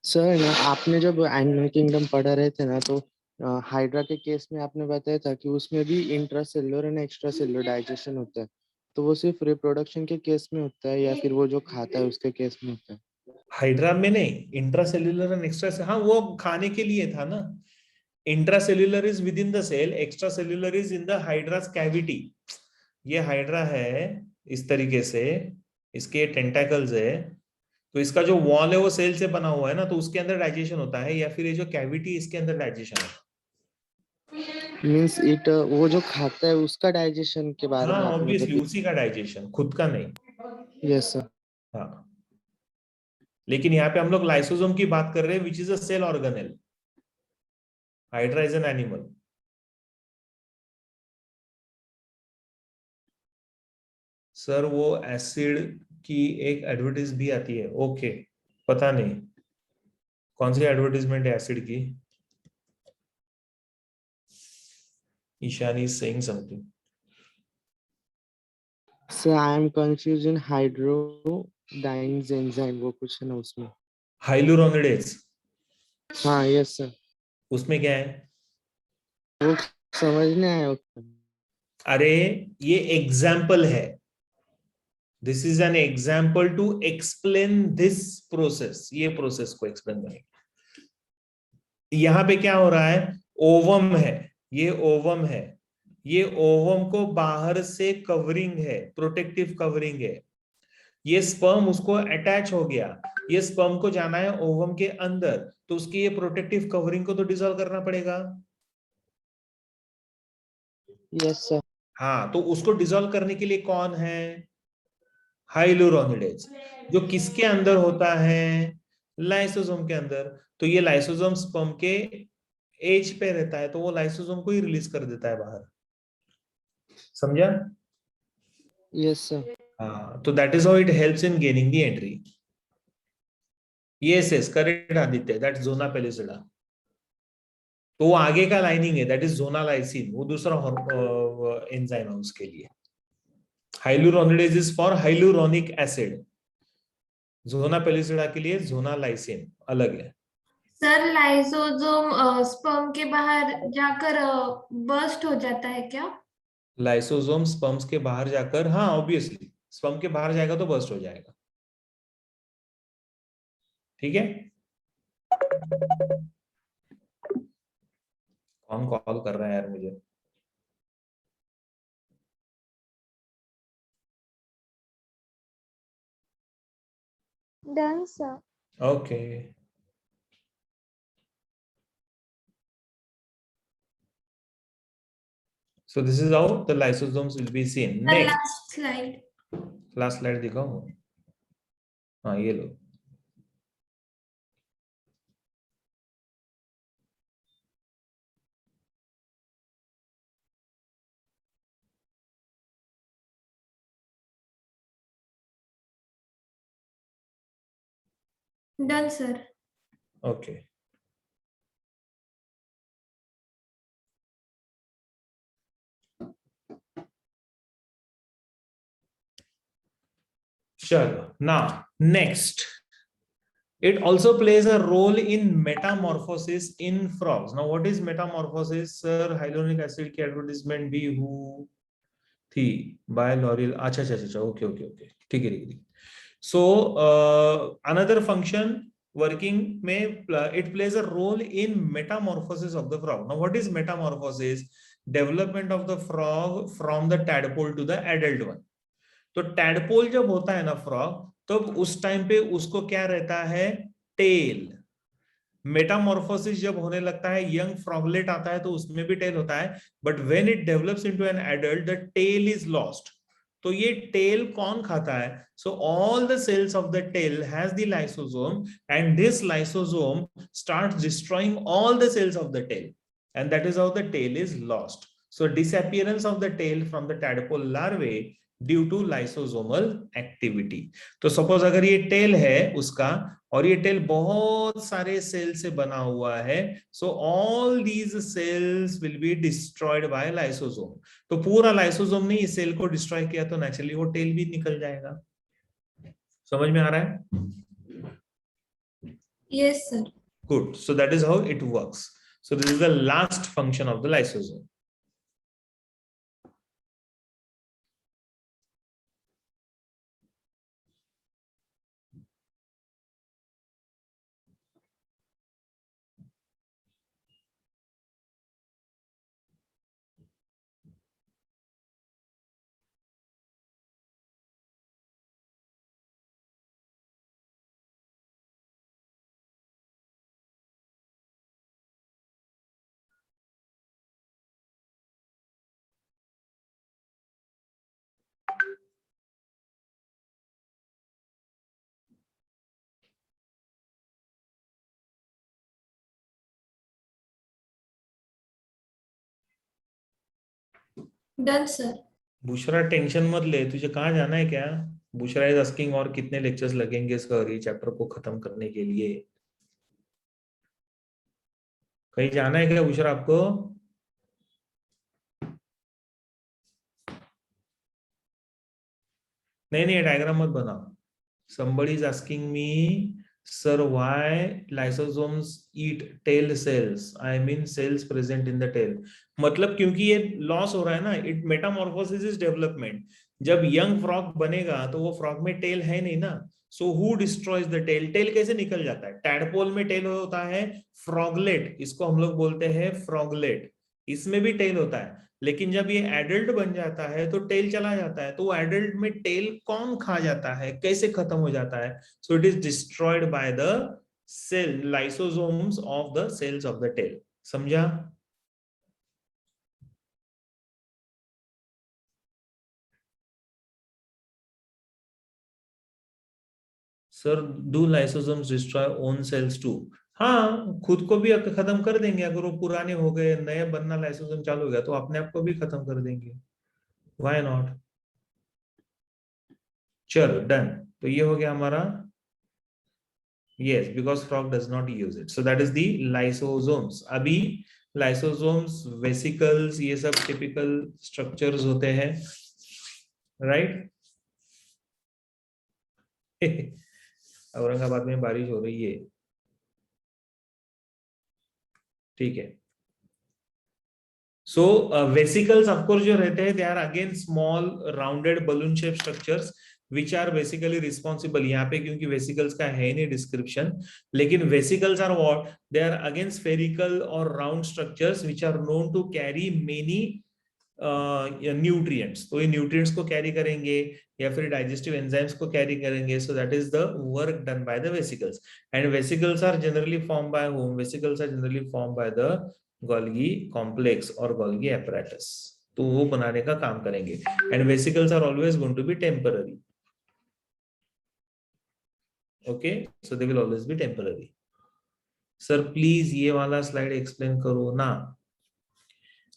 सर ना, आपने जब एनिमल किंगडम पढ़ा रहे थे ना, तो हाइड्रा के केस में आपने बताया था कि उसमें भी इंट्रासेलुलर एंड एक्स्ट्रासेलुलर डाइजेशन होता है. तो वो सिर्फ रिप्रोडक्शन के केस में होता है या फिर वो जो खाता है उसके केस में होता है? हाइड्रा में नहीं, इंट्रासेल्युलर एंड एक्स्ट्रा, हाँ वो खाने के लिए था ना. Intracellular is within the cell, extracellular is in the hydra's cavity. ये हाइड्रा है इस तरीके से, इसके टेंटाकल्स है, तो इसका जो वॉल है वो सेल से बना हुआ है ना, तो उसके अंदर डाइजेशन होता है, या फिर ये जो कैविटी इसके अंदर डाइजेशन है. मींस इट, वो जो खाता है उसका डाइजेशन के बारे में हाँ, आपने ऑब्वियसली उसी का डाइजेशन, खुद का नहीं. Yes sir. हाँ, लेकिन यहाँ पे हम लोग लाइसोसोम की बात कर रहे हैं, which is a cell organelle. Hydra is an animal. Sir वो एसिड की एक एडवर्टाइज भी आती है। ओके, पता नहीं कौन सी एडवर्टाइजमेंट है एसिड की। Ishani is saying something. Sir I am confusion hydrodynes enzyme, वो कुछ है ना उसमें। हाइलुरोनिडेज, हाँ यस सर, उसमें क्या है? वो समझ नहीं आया उसमें। अरे ये एग्जाम्पल है, this is an example to explain this process, ये प्रोसेस को एक्सप्लेन करेंगे। यहां पे क्या हो रहा है, ओवम है, ये ओवम है, ये ओवम को बाहर से कवरिंग है, प्रोटेक्टिव कवरिंग है। ये स्पर्म उसको अटैच हो गया, ये स्पर्म को जाना है ओवम के अंदर, तो उसकी ये प्रोटेक्टिव कवरिंग को तो डिसॉल्व करना पड़ेगा। Yes sir. हाँ, तो उसको डिसॉल्व करने के लिए कौन है? हाइलुरोनिडेज, जो किसके अंदर होता है? लाइसोसोम के अंदर। तो ये लाइसोसोम स्पर्म के एज पे रहता है, तो वो लाइसोसोम को ही रिलीज कर देता है बाहर। समझा? Yes sir. हाँ, तो that is how it helps in gaining the entry. Yes yes, correct Aditya, that zona pellucida. तो वो आगे का लाइनिंग है, दैट इज जोना लाइसिन, वो दूसरा एंजाइम है उसके लिए। Hyaluronidase is for hyaluronic acid, zona pellucida के लिए जोना लाइसिन अलग है। सर लाइसोसोम स्पर्म के बाहर जाकर बर्स्ट हो जाता है क्या? लाइसोसोम स्पर्म्स के बाहर जाकर, हाँ ऑब्वियसली स्पर्म के बाहर जाएगा तो बर्स्ट हो जाएगा। ठीक है, कौन कॉल कर रहा है यार मुझे? Done, sir. Okay, so this is how the lysosomes will be seen. The Next, last slide. Last slide दिखाओ। हाँ ये लो। Done, sir. ओके, चलो now next, it also plays a role in metamorphosis in frogs. Now what is metamorphosis? Sir, hyaluronic acid की advertisement भी थी bye L'Oréal. अच्छा अच्छा अच्छा, ओके ओके ओके, ठीक है ठीक है। सो अनदर फंक्शन वर्किंग में, it plays a role in metamorphosis of the frog. Now what is metamorphosis? Development of the frog from the tadpole to the adult one. तो tadpole जब होता है ना फ्रॉग, तो उस टाइम पे उसको क्या रहता है? टेल। मेटामॉर्फोसिस जब होने लगता है, यंग फ्रॉगलेट आता है तो उसमें भी टेल होता है, but when it develops into an adult the tail is lost. तो ये टेल कौन खाता है? So all the cells of the tail has the lysosome, and this lysosome starts destroying all the cells of the tail, and that is how the tail is lost. So disappearance of the tail from the tadpole larvae due to lysosomal activity. तो suppose अगर ये tell है उसका, और ये tell बहुत सारे cell से बना हुआ है, so all these cells will be destroyed by lysosome. तो पूरा लाइसोसोम ने इस सेल को डिस्ट्रॉय किया, तो नेचुरली वो टेल भी निकल जाएगा। समझ में आ रहा है? Yes, sir. Good, so that is how it works. So this is the last function of the lysosome. Done sir. Bushra tension मत ले, तुझे कहाँ जाना है क्या? बुशरा इज आस्किंग और कितने लेक्चर्स लगेंगे इसका ये चैप्टर को खत्म करने के लिए? कहीं जाना है क्या बुशरा आपको? नहीं नहीं, डायग्राम मत बनाओ. Somebody is asking me, sir, why lysosomes eat tail cells? I mean cells present in the tail. मतलब क्योंकि ये लॉस हो रहा है ना, इट मेटामॉर्फोसिस इज डेवलपमेंट. जब यंग फ्रॉग बनेगा तो वो फ्रॉग में टेल है नहीं ना, so who destroys the tail? Tail कैसे निकल जाता है? टैडपोल में टेल होता है, फ्रॉगलेट, इसको हम लोग बोलते हैं फ्रॉगलेट, इसमें भी टेल होता है. लेकिन जब ये एडल्ट बन जाता है तो टेल चला जाता है. तो एडल्ट में टेल कौन खा जाता है, कैसे खत्म हो जाता है? So it is destroyed by the cell lysosomes of the cells of the tail. समझा? Sir do lysosomes destroy own cells too? हाँ, खुद को भी खत्म कर देंगे. अगर वो पुराने हो गए, नया बनना लाइसोसोम चालू हो गया तो अपने आप को भी खत्म कर देंगे. Why not? चलो डन. तो ये हो गया हमारा. Yes, because frog does not use it. So that is the lysosomes. अभी lysosomes, vesicles, ये सब typical structures होते हैं, right? औरंगाबाद में बारिश हो रही है. ठीक है. So vesicles of course जो रहते हैं, they are again small rounded balloon shaped structures which are basically responsible. यहाँ पे क्योंकि vesicles का है नहीं description, लेकिन vesicles are what? They are again spherical or round structures which are known to carry many nutrients. तो ये nutrients को carry करेंगे या फिर digestive enzymes को carry करेंगे. So that is the work done by the vesicles. And vesicles are generally formed by whom? Vesicles are generally formed by the Golgi complex or Golgi apparatus. तो वो बनाने का काम करेंगे. And vesicles are always going to be temporary. Okay, so they will always be temporary. Sir, please ये वाला slide explain करो ना.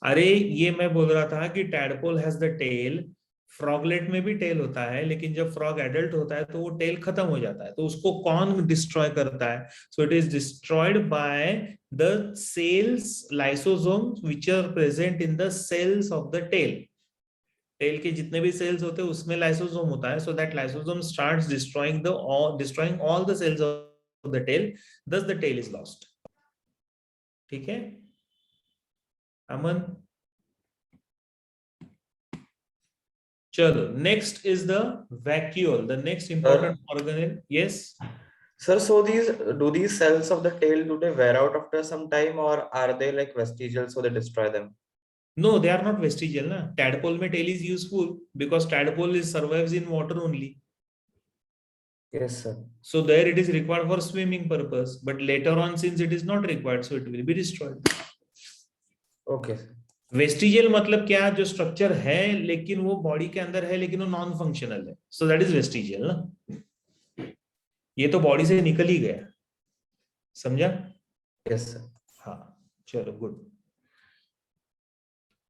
अरे ये मैं बोल रहा था कि टैडपोल हैज द टेल, फ्रॉगलेट में भी टेल होता है, लेकिन जब फ्रॉग एडल्ट होता है तो वो टेल खत्म हो जाता है. तो उसको कौन डिस्ट्रॉय करता है? So it is destroyed by the cells lysosomes which are present in the cells of the tail. Tail के जितने भी सेल्स होते हैं उसमें लाइसोसोम होता है. So that lysosome starts destroying all the cells of the tail, thus the tail is lost. ठीक है अमन? चलो, next is the vacuole, the next important organelle. Yes Sir, so do these cells of the tail, do they wear out after some time, or are they like vestigial so they destroy them? No, they are not vestigial na. Tadpole में tail is useful because tadpole survives in water only. Yes sir. So there it is required for swimming purpose, but later on since it is not required, so it will be destroyed. Okay. Vestigial मतलब क्या? जो structure है लेकिन वो body के अंदर है लेकिन वो नॉन फंक्शनल है. सो दैट इज वेस्टिजियल ना. ये तो बॉडी से निकल ही गया. समझा? Yes sir. हाँ चलो गुड.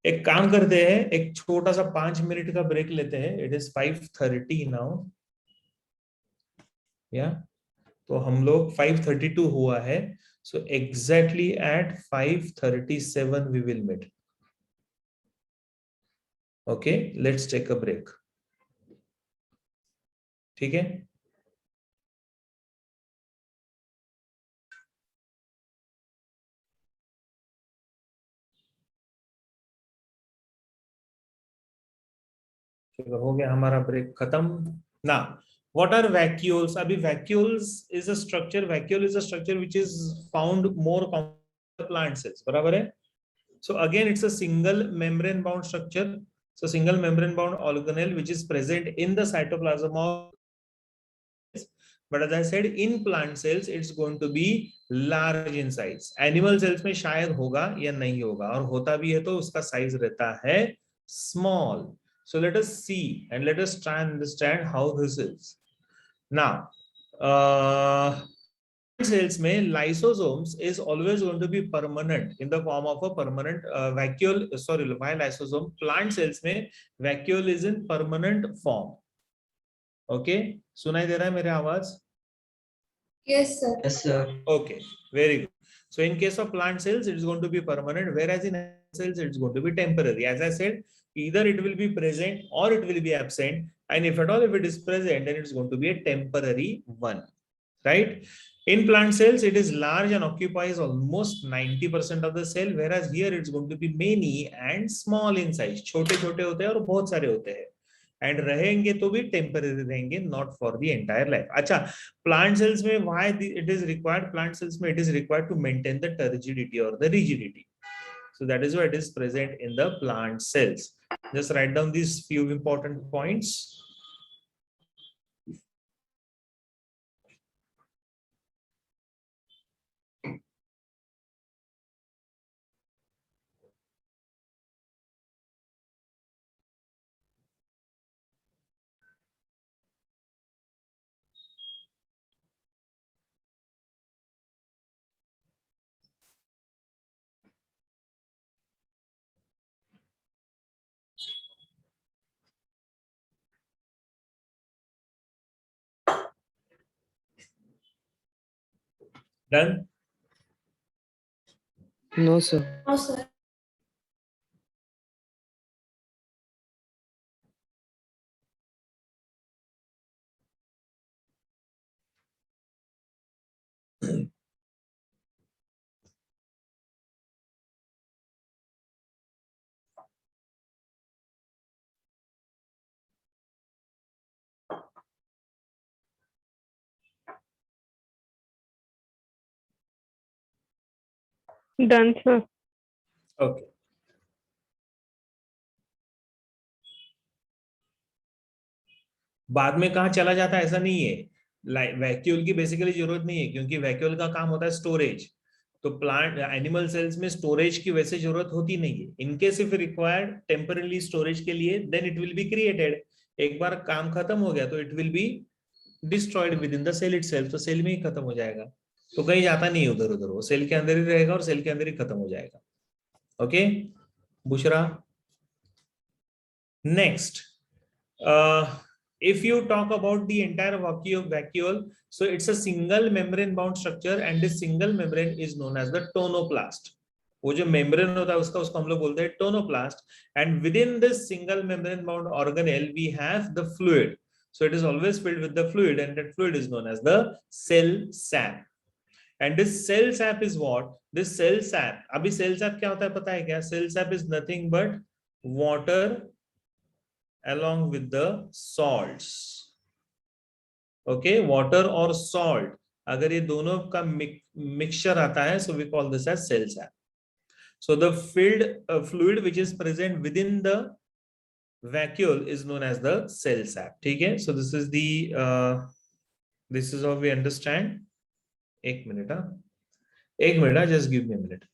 एक काम करते हैं, एक छोटा सा 5 मिनट का ब्रेक लेते हैं. It is 5:30 now. या तो हम लोग 5:32 हुआ है. So exactly at 5:37 we will meet. Okay, let's take a break. ठीक है? चलो हो गया हमारा ब्रेक खत्म ना. What are vacuoles? अभी vacuoles is a structure. Vacuole is a structure which is found more common in plant cells. बराबर है? So again, it's a single membrane bound structure. So single membrane bound organelle which is present in the cytoplasm of, but as I said, in plant cells it's going to be large in size. Animal cells में शायद होगा या नहीं होगा, और होता भी है तो उसका size रहता है small. So let us see and let us try and understand how this is. Now cells में lysosomes is always going to be permanent in the form of a permanent vacuole. Sorry, why lysosome? Plant cells में vacuole is in permanent form. Okay, सुनाई दे रहा है मेरे आवाज? Yes, sir. Yes, sir. Okay, very good. So in case of plant cells, it is going to be permanent, whereas in cells, it's going to be temporary. As I said, either it will be present or it will be absent. And if at all, if it is present, then it's going to be a temporary one, right? In plant cells, it is large and occupies almost 90% of the cell, whereas here it's going to be many and small in size. छोटे-छोटे होते हैं और बहुत सारे होते हैं. And रहेंगे तो भी temporary रहेंगे, not for the entire life. अच्छा, plant cells में why it is required? Plant cells में it is required to maintain the turgidity or the rigidity. So that is why it is present in the plant cells. Just write down these few important points. Done? No, sir. No, sir. Done, sir. Okay. बाद में कहाँ चला जाता है ऐसा नहीं है. Vacuole की बेसिकली जरूरत नहीं है क्योंकि वैक्यूल का काम होता है स्टोरेज. तो प्लांट एनिमल सेल्स में स्टोरेज की वैसे जरूरत होती नहीं है. In case if required temporary storage के लिए then it will be created. एक बार काम खत्म हो गया तो it will be destroyed within the cell itself. तो सेल में ही खत्म हो जाएगा. तो कहीं जाता नहीं उधर उधर, वो सेल के अंदर ही रहेगा और सेल के अंदर ही खत्म हो जाएगा. Okay Bushra. Next, if you talk about the entire vacuole, so it's a single membrane bound structure and this single membrane is known as the tonoplast. वो जो membrane होता है उसको हम लोग बोलते हैं tonoplast. And within this single membrane bound organelle we have the fluid. So it is always filled with the fluid and that fluid is known as the cell sap. And this cell sap is what? This cell sap, अभी cell sap क्या होता है पता है क्या? Cell sap is nothing but water along with the salts. Okay, water or salt, अगर ये दोनों का mixture आता है, so we call this as cell sap. So the filled fluid which is present within the vacuole is known as the cell sap. ठीक है? So this is the this is how we understand. एक minute, just give me a minute.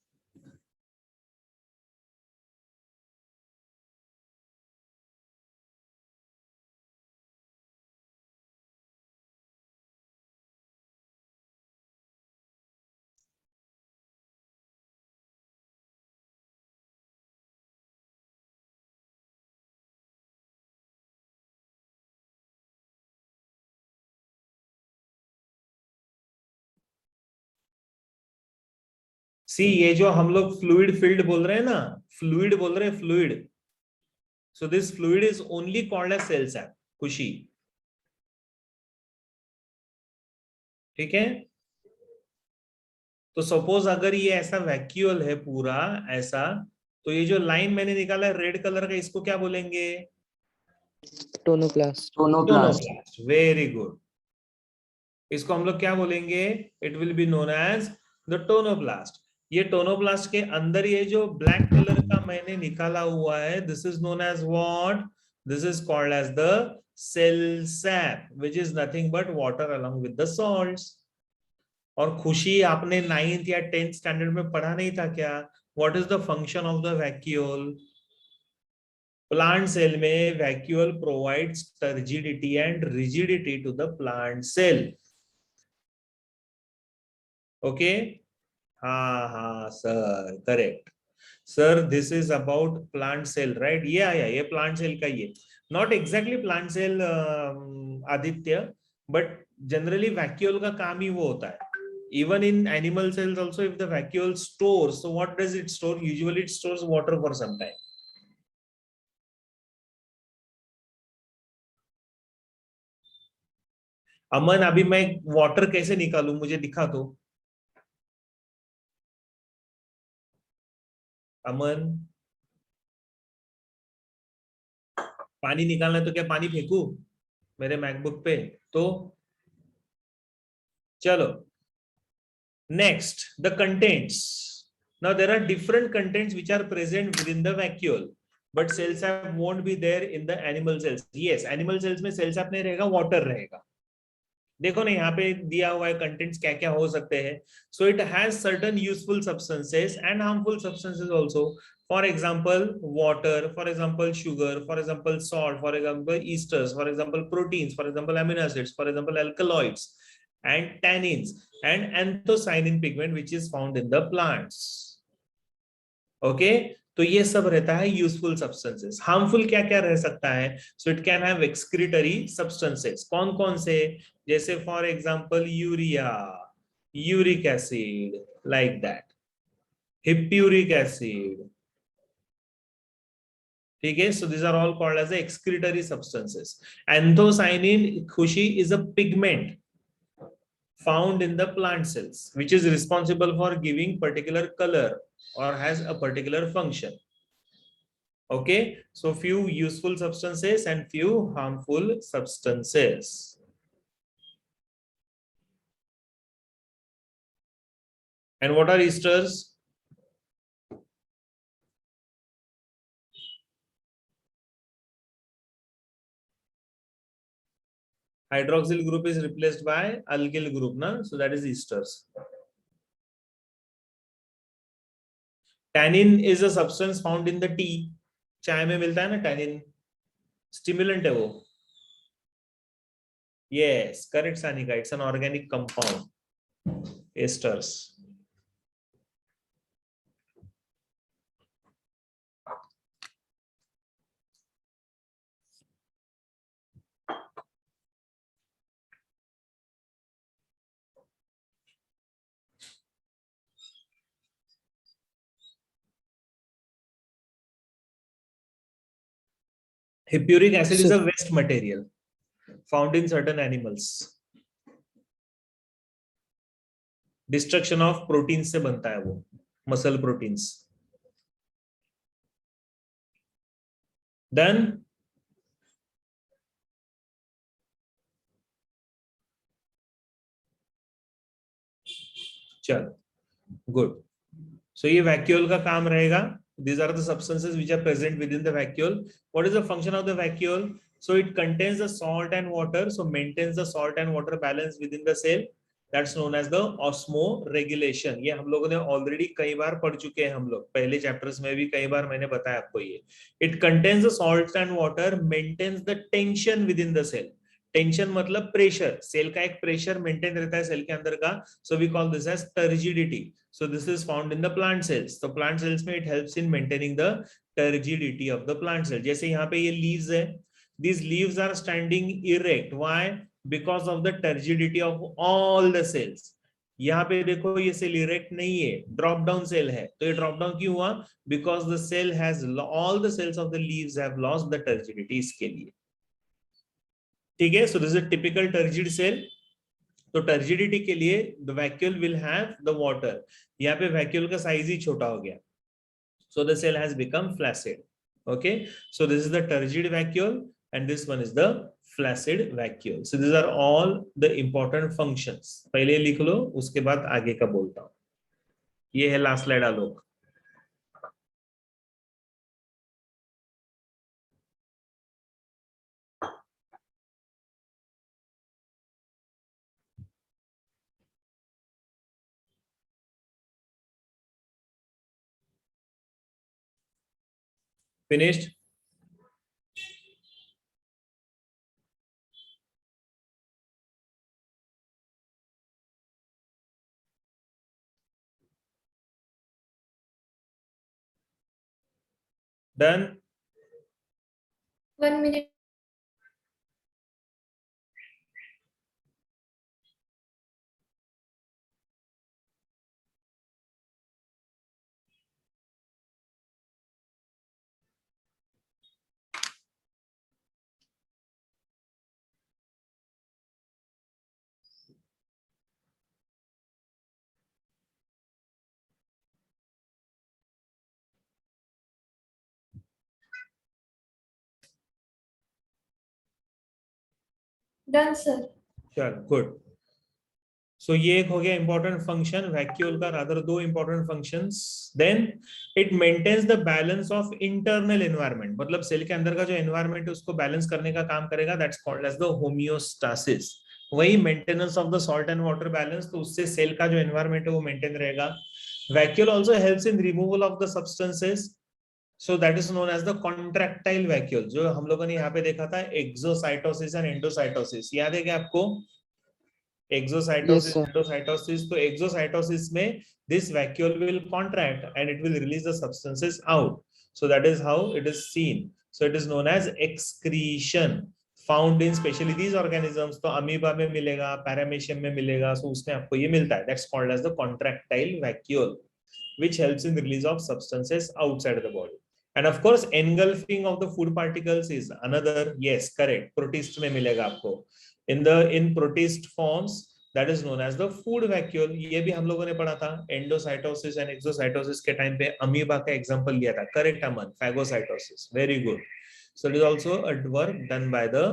सी ये जो हम लोग fluid field बोल रहे हैं ना, fluid. So this fluid is only called as cell sap. Khushi, ठीक है? तो सपोज अगर ये ऐसा वैक्यूल है पूरा ऐसा, तो ये जो लाइन मैंने निकाला है रेड कलर का, इसको क्या बोलेंगे? टोनोप्लास्ट. Very good. इसको हम लोग क्या बोलेंगे? It will be known as the tonoplast. ये टोनोप्लास्ट के अंदर ये जो ब्लैक कलर का मैंने निकाला हुआ है, this is known as what? This is called as the cell sap, which is nothing but water along with the salts. और खुशी, आपने 9th या 10th स्टैंडर्ड में पढ़ा नहीं था क्या? What is the function of the vacuole? Plant cell में vacuole provides turgidity and rigidity to the plant cell. Okay, हाँ sir, correct sir, this is about plant cell, right? ये आया, ये प्लांट सेल का, ये not exactly plant cell Aditya, but generally vacuole का काम ही वो होता है. Even in animal cells also, if the vacuole stores, so what does it store? Usually it stores water for some time. अमन, अभी मैं वाटर कैसे निकालूं, मुझे दिखा दो. अमन, पानी निकालना है तो क्या पानी फेंकू मेरे मैकबुक पे? तो चलो, next, the contents. Now there are different contents which are present within the vacuole, but cell sap won't be there in the animal cells. Yes, animal cells में cell sap नहीं रहेगा, water रहेगा. देखो ना, यहाँ पे दिया हुआ है कंटेंट्स क्या क्या हो सकते हैं. So it has certain useful substances and harmful substances also. For example water, for example sugar, for example salt, for example esters, for example proteins, for example amino acids, for example alkaloids and tannins and anthocyanin pigment which is found in the plants. Okay, तो ये सब रहता है useful substances. Harmful क्या क्या रह सकता है? So it can have excretory substances. कौन कौन से? जैसे for example urea, uric acid, like that, hippuric acid. ठीक है, so this are all called as excretory substances. Anthocyanin, Khushi, is a pigment found in the plant cells which is responsible for giving particular color or has a particular function. Okay, so few useful substances and few harmful substances. And what are esters? Hydroxyl group is replaced by alkyl group, na? So that is esters. Tannin is a substance found in the tea. चाय में मिलता है ना tannin, stimulant है वो. Yes, correct Sanika, it's an organic compound. Esters. Hippuric acid is a waste material found in certain animals. Destruction of proteins से बनता है वो, muscle proteins. Then चलो, good. So ये vacuole का काम रहेगा. These are the substances which are present within the vacuole. What is the function of the vacuole? So it contains the salt and water, so maintains the salt and water balance within the cell. That's known as the osmoregulation. ये हम लोगों ने already कई बार पढ़ चुके हैं, हम लोग पहले chapters में भी कई बार मैंने बताया आपको ये. It contains the salt and water, maintains the tension within the cell. Tension मतलब प्रेशर, सेल का एक प्रेशर मेंटेन रहता है सेल के अंदर का. So we call this as turgidity. So this is found in the plant cells. तो plant cells में it helps in maintaining the turgidity of the plant cell. जैसे यहाँ पे ये लीव्स है, these leaves are standing erect. Why? Because of the turgidity of all the cells. यहाँ पे देखो ये सेल इरेक्ट नहीं है, ड्रॉप डाउन सेल है. तो ये ड्रॉप डाउन क्यों हुआ? Because the cell has, all the cells of the leaves have lost the turgidity. इसके लिए ठीक है. So this is typical turgid cell. तो टर्जिडिटी के लिए the vacuole will have the water. यहाँ पे वैक्यूल का साइज ही छोटा हो गया, so the cell has become flaccid. Okay, so this is the turgid vacuole and this one is the flaccid vacuole. So these are all the important functions. पहले लिख लो, उसके बाद आगे का बोलता हूं. ये है last slide Alok. Finished? Done. 1 minute. Done, sir. चल गुड. सो ये एक हो गया इंपॉर्टेंट फंक्शन वैक्यूल का, रादर दो important functions. Then it maintains the balance of internal environment, मतलब सेल के अंदर का जो एनवायरनमेंट है उसको बैलेंस करने का काम करेगा. That's called as the homeostasis. वही maintenance of the salt and water balance, तो उससे सेल का जो एनवायरनमेंट है वो मेंटेन रहेगा. Vacuole also helps in removal of the substances, so that is known as the contractile vacuole. जो हम लोगों ने यहाँ पे देखा था एक्सोसाइटोसिस एंड एंडोसाइटोसिस, याद है क्या आपको? Yes, exocytosis sir. एंडोसाइटोसिस. तो एक्सोसाइटोसिस में this vacuole will contract and it will release the substances out. So that is how it is seen. So it is known as excretion found in specially these organisms. तो amoeba में मिलेगा, paramecium में मिलेगा, so उसमें आपको ये मिलता है. That's called as the contractile vacuole, which helps in the release of substances outside the body. And of course engulfing of the food particles is another. Yes, correct. Protist में मिलेगा आपको. In protist forms, that is known as the food vacuole. ये भी हम लोगों ने पढ़ा था एंडोसाइटोसिस एंड एक्सोसाइटोसिस के टाइम पे अमीबा का एग्जांपल लिया था. Correct Aman? Phagocytosis. Very good. So it is also a work done by the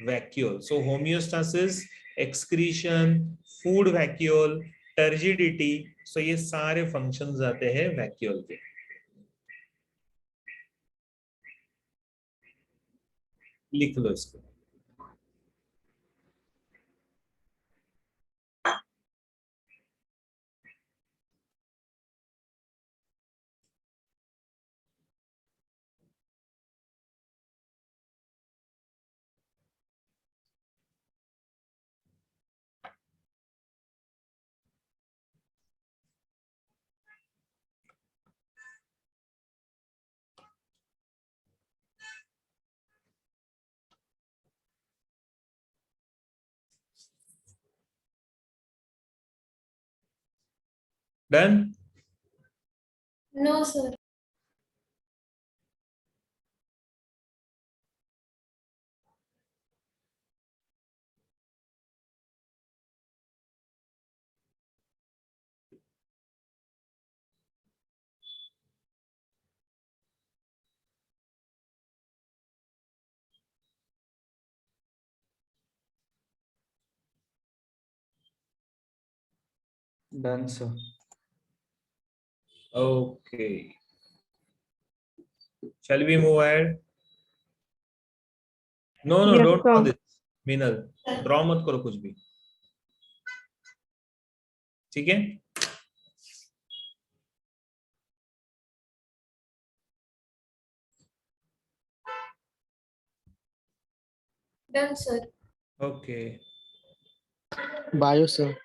vacuole. So homeostasis, excretion, food vacuole, turgidity, so ये सारे functions आते हैं vacuole के. लिख लो इसको. Done? No, sir. Done, sir. Okay. Shall we move ahead? No, Yes, don't sir. draw this. Minal, draw मत करो कुछ भी. ठीक है? Done, sir. Okay. Bio, sir.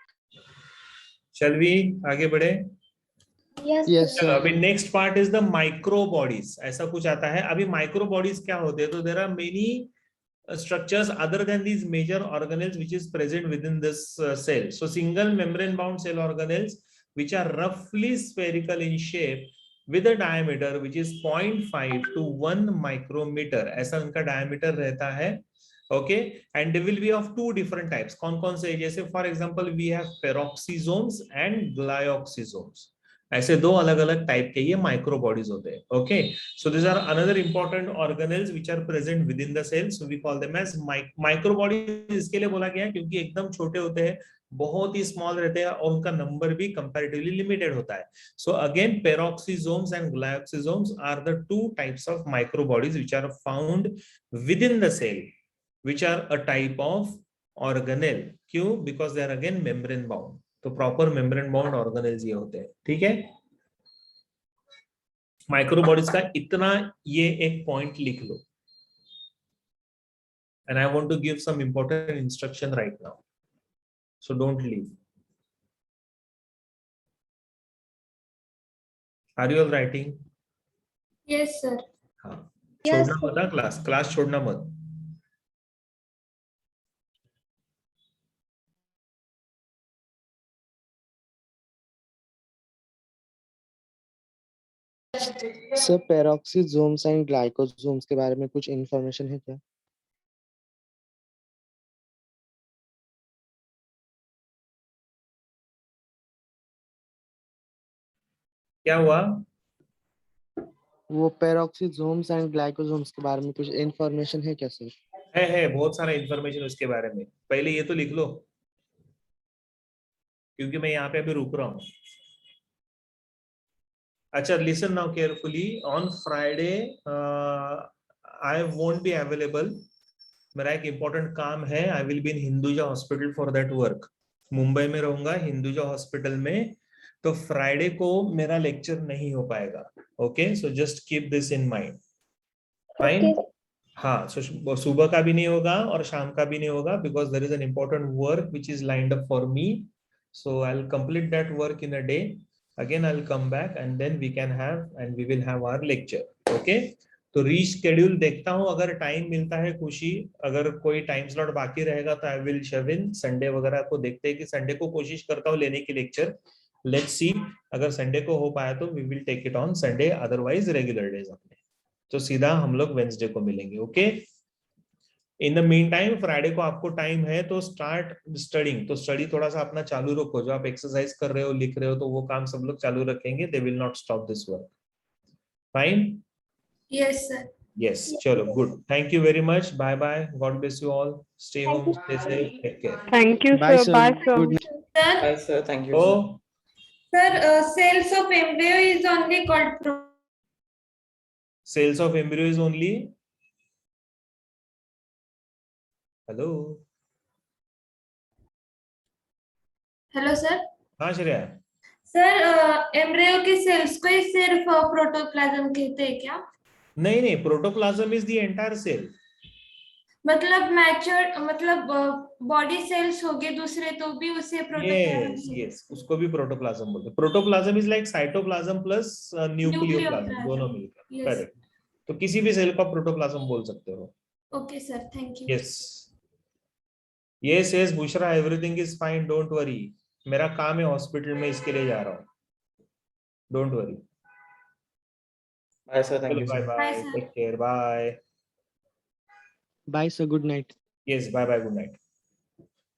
Shall we आगे बढ़े? Yes, Yes, चलो sir. अभी next part is the micro bodies. ऐसा कुछ आता है. अभी माइक्रो बॉडीज क्या होते हैं? तो there are many structures other than these major organelles which is present within this cell. So single membrane bound cell organelles which are roughly spherical in shape with a diameter which is 0.5 to 1 micrometer. ऐसा उनका diameter रहता है. Okay, and they will be of two different types. कौन-कौन से? जैसे for example we have peroxisomes and glyoxysomes. ऐसे दो अलग अलग टाइप के ये माइक्रो बॉडीज होते हैं. Okay, so this are another important organelles which are present within the cell, so we call them as micro bodies. इसके लिए बोला गया है क्योंकि एकदम छोटे होते हैं, बहुत ही स्मॉल रहते हैं और उनका नंबर भी कंपैरेटिवली लिमिटेड होता है. So again peroxisomes and glyoxysomes are the two types of micro bodies which are found within the cell, which are a type of organelle. क्यों? Because they are again membrane bound. तो proper membrane bound organelles ये होते हैं. ठीक है? Micro bodies का इतना ये एक पॉइंट लिख लो. And I want to give some important instruction right now, so don't leave. Are you all writing? Yes, sir. हाँ, Yes, छोड़ना मत, क्लास छोड़ना मत। सर पेरोक्सीसोम्स एंड ग्लाइकोसोम्स के बारे में कुछ इन्फॉर्मेशन है क्या? क्या हुआ? वो पेरोक्सीसोम्स एंड ग्लाइकोसोम्स के बारे में कुछ इन्फॉर्मेशन है क्या सर? है बहुत सारा इंफॉर्मेशन उसके बारे में। पहले ये तो लिख लो, क्योंकि मैं यहाँ पे अभी रुक रहा हूँ। अच्छा, listen now carefully. On Friday I won't be available. मेरा एक इम्पोर्टेंट काम है। I will be in Hinduja hospital for that work. Mumbai में रहूंगा हिंदुजा हॉस्पिटल में, तो फ्राइडे को मेरा लेक्चर नहीं हो पाएगा। Okay, so just keep this in mind. Fine. okay. हाँ, सो सुबह का भी नहीं होगा और शाम का भी नहीं होगा, because there is an important work which is lined up for me. So I will complete that work in a day. Again I will come back and then we can have and we will have our lecture. Okay, तो reschedule देखता हूँ, अगर time मिलता है खुशी, अगर कोई time slot बाकी रहेगा तो आई विल शव इन। संडे वगैरह को देखते हैं कि संडे को कोशिश करता हूँ लेने की लेक्चर। लेट्स सी, अगर संडे को हो पाया तो we will take it on Sunday, otherwise regular days अपने। तो सीधा हम लोग वेंसडे को मिलेंगे। Okay, in the mean time Friday को आपको टाइम है तो स्टार्ट स्टडिंग। तो स्टडी थोड़ा सा अपना चालू रखो, जो आप एक्सरसाइज कर रहे हो, लिख रहे हो, तो वो काम सब लोग चालू रखेंगे। They will not stop this work. Fine. Yes, sir. Yes, chalo, good. Thank you very much. Bye bye. God bless you all. Stay Thank home, you. stay safe, take care. Thank you, Bye sir. sir. Bye, sir. Good Sir, Bye, sir. Thank you, sir. Oh, cells of embryo is only called sales of embryo is only. Hello. Hello, sir. हाँ Shreya. Sir embryo के cells को ही सिर्फ protoplasm कहते हैं क्या? नहीं नहीं, protoplasm is the entire cell. मतलब मैच्योर, मतलब बॉडी सेल्स हो गए दूसरे तो भी उसे यस प्रोटोप्लाज्म यस, उसको भी प्रोटोप्लाज्म बोलते हैं। Protoplasm is like cytoplasm plus nucleoplasm, दोनों मिलकर। यस। करेक्ट। तो किसी भी सेल को प्रोटोप्लाज्म बोल सकते हो। Okay sir, thank you. Yes yes yes, Bushra, everything is fine, don't worry. मेरा काम है हॉस्पिटल में, इसके लिए जा रहा हूँ। Don't worry. Bye, sir. Thank चलो, you, bye sir. Bye, sir. Take care, bye. Bye sir. Good night. Yes, bye bye, good night.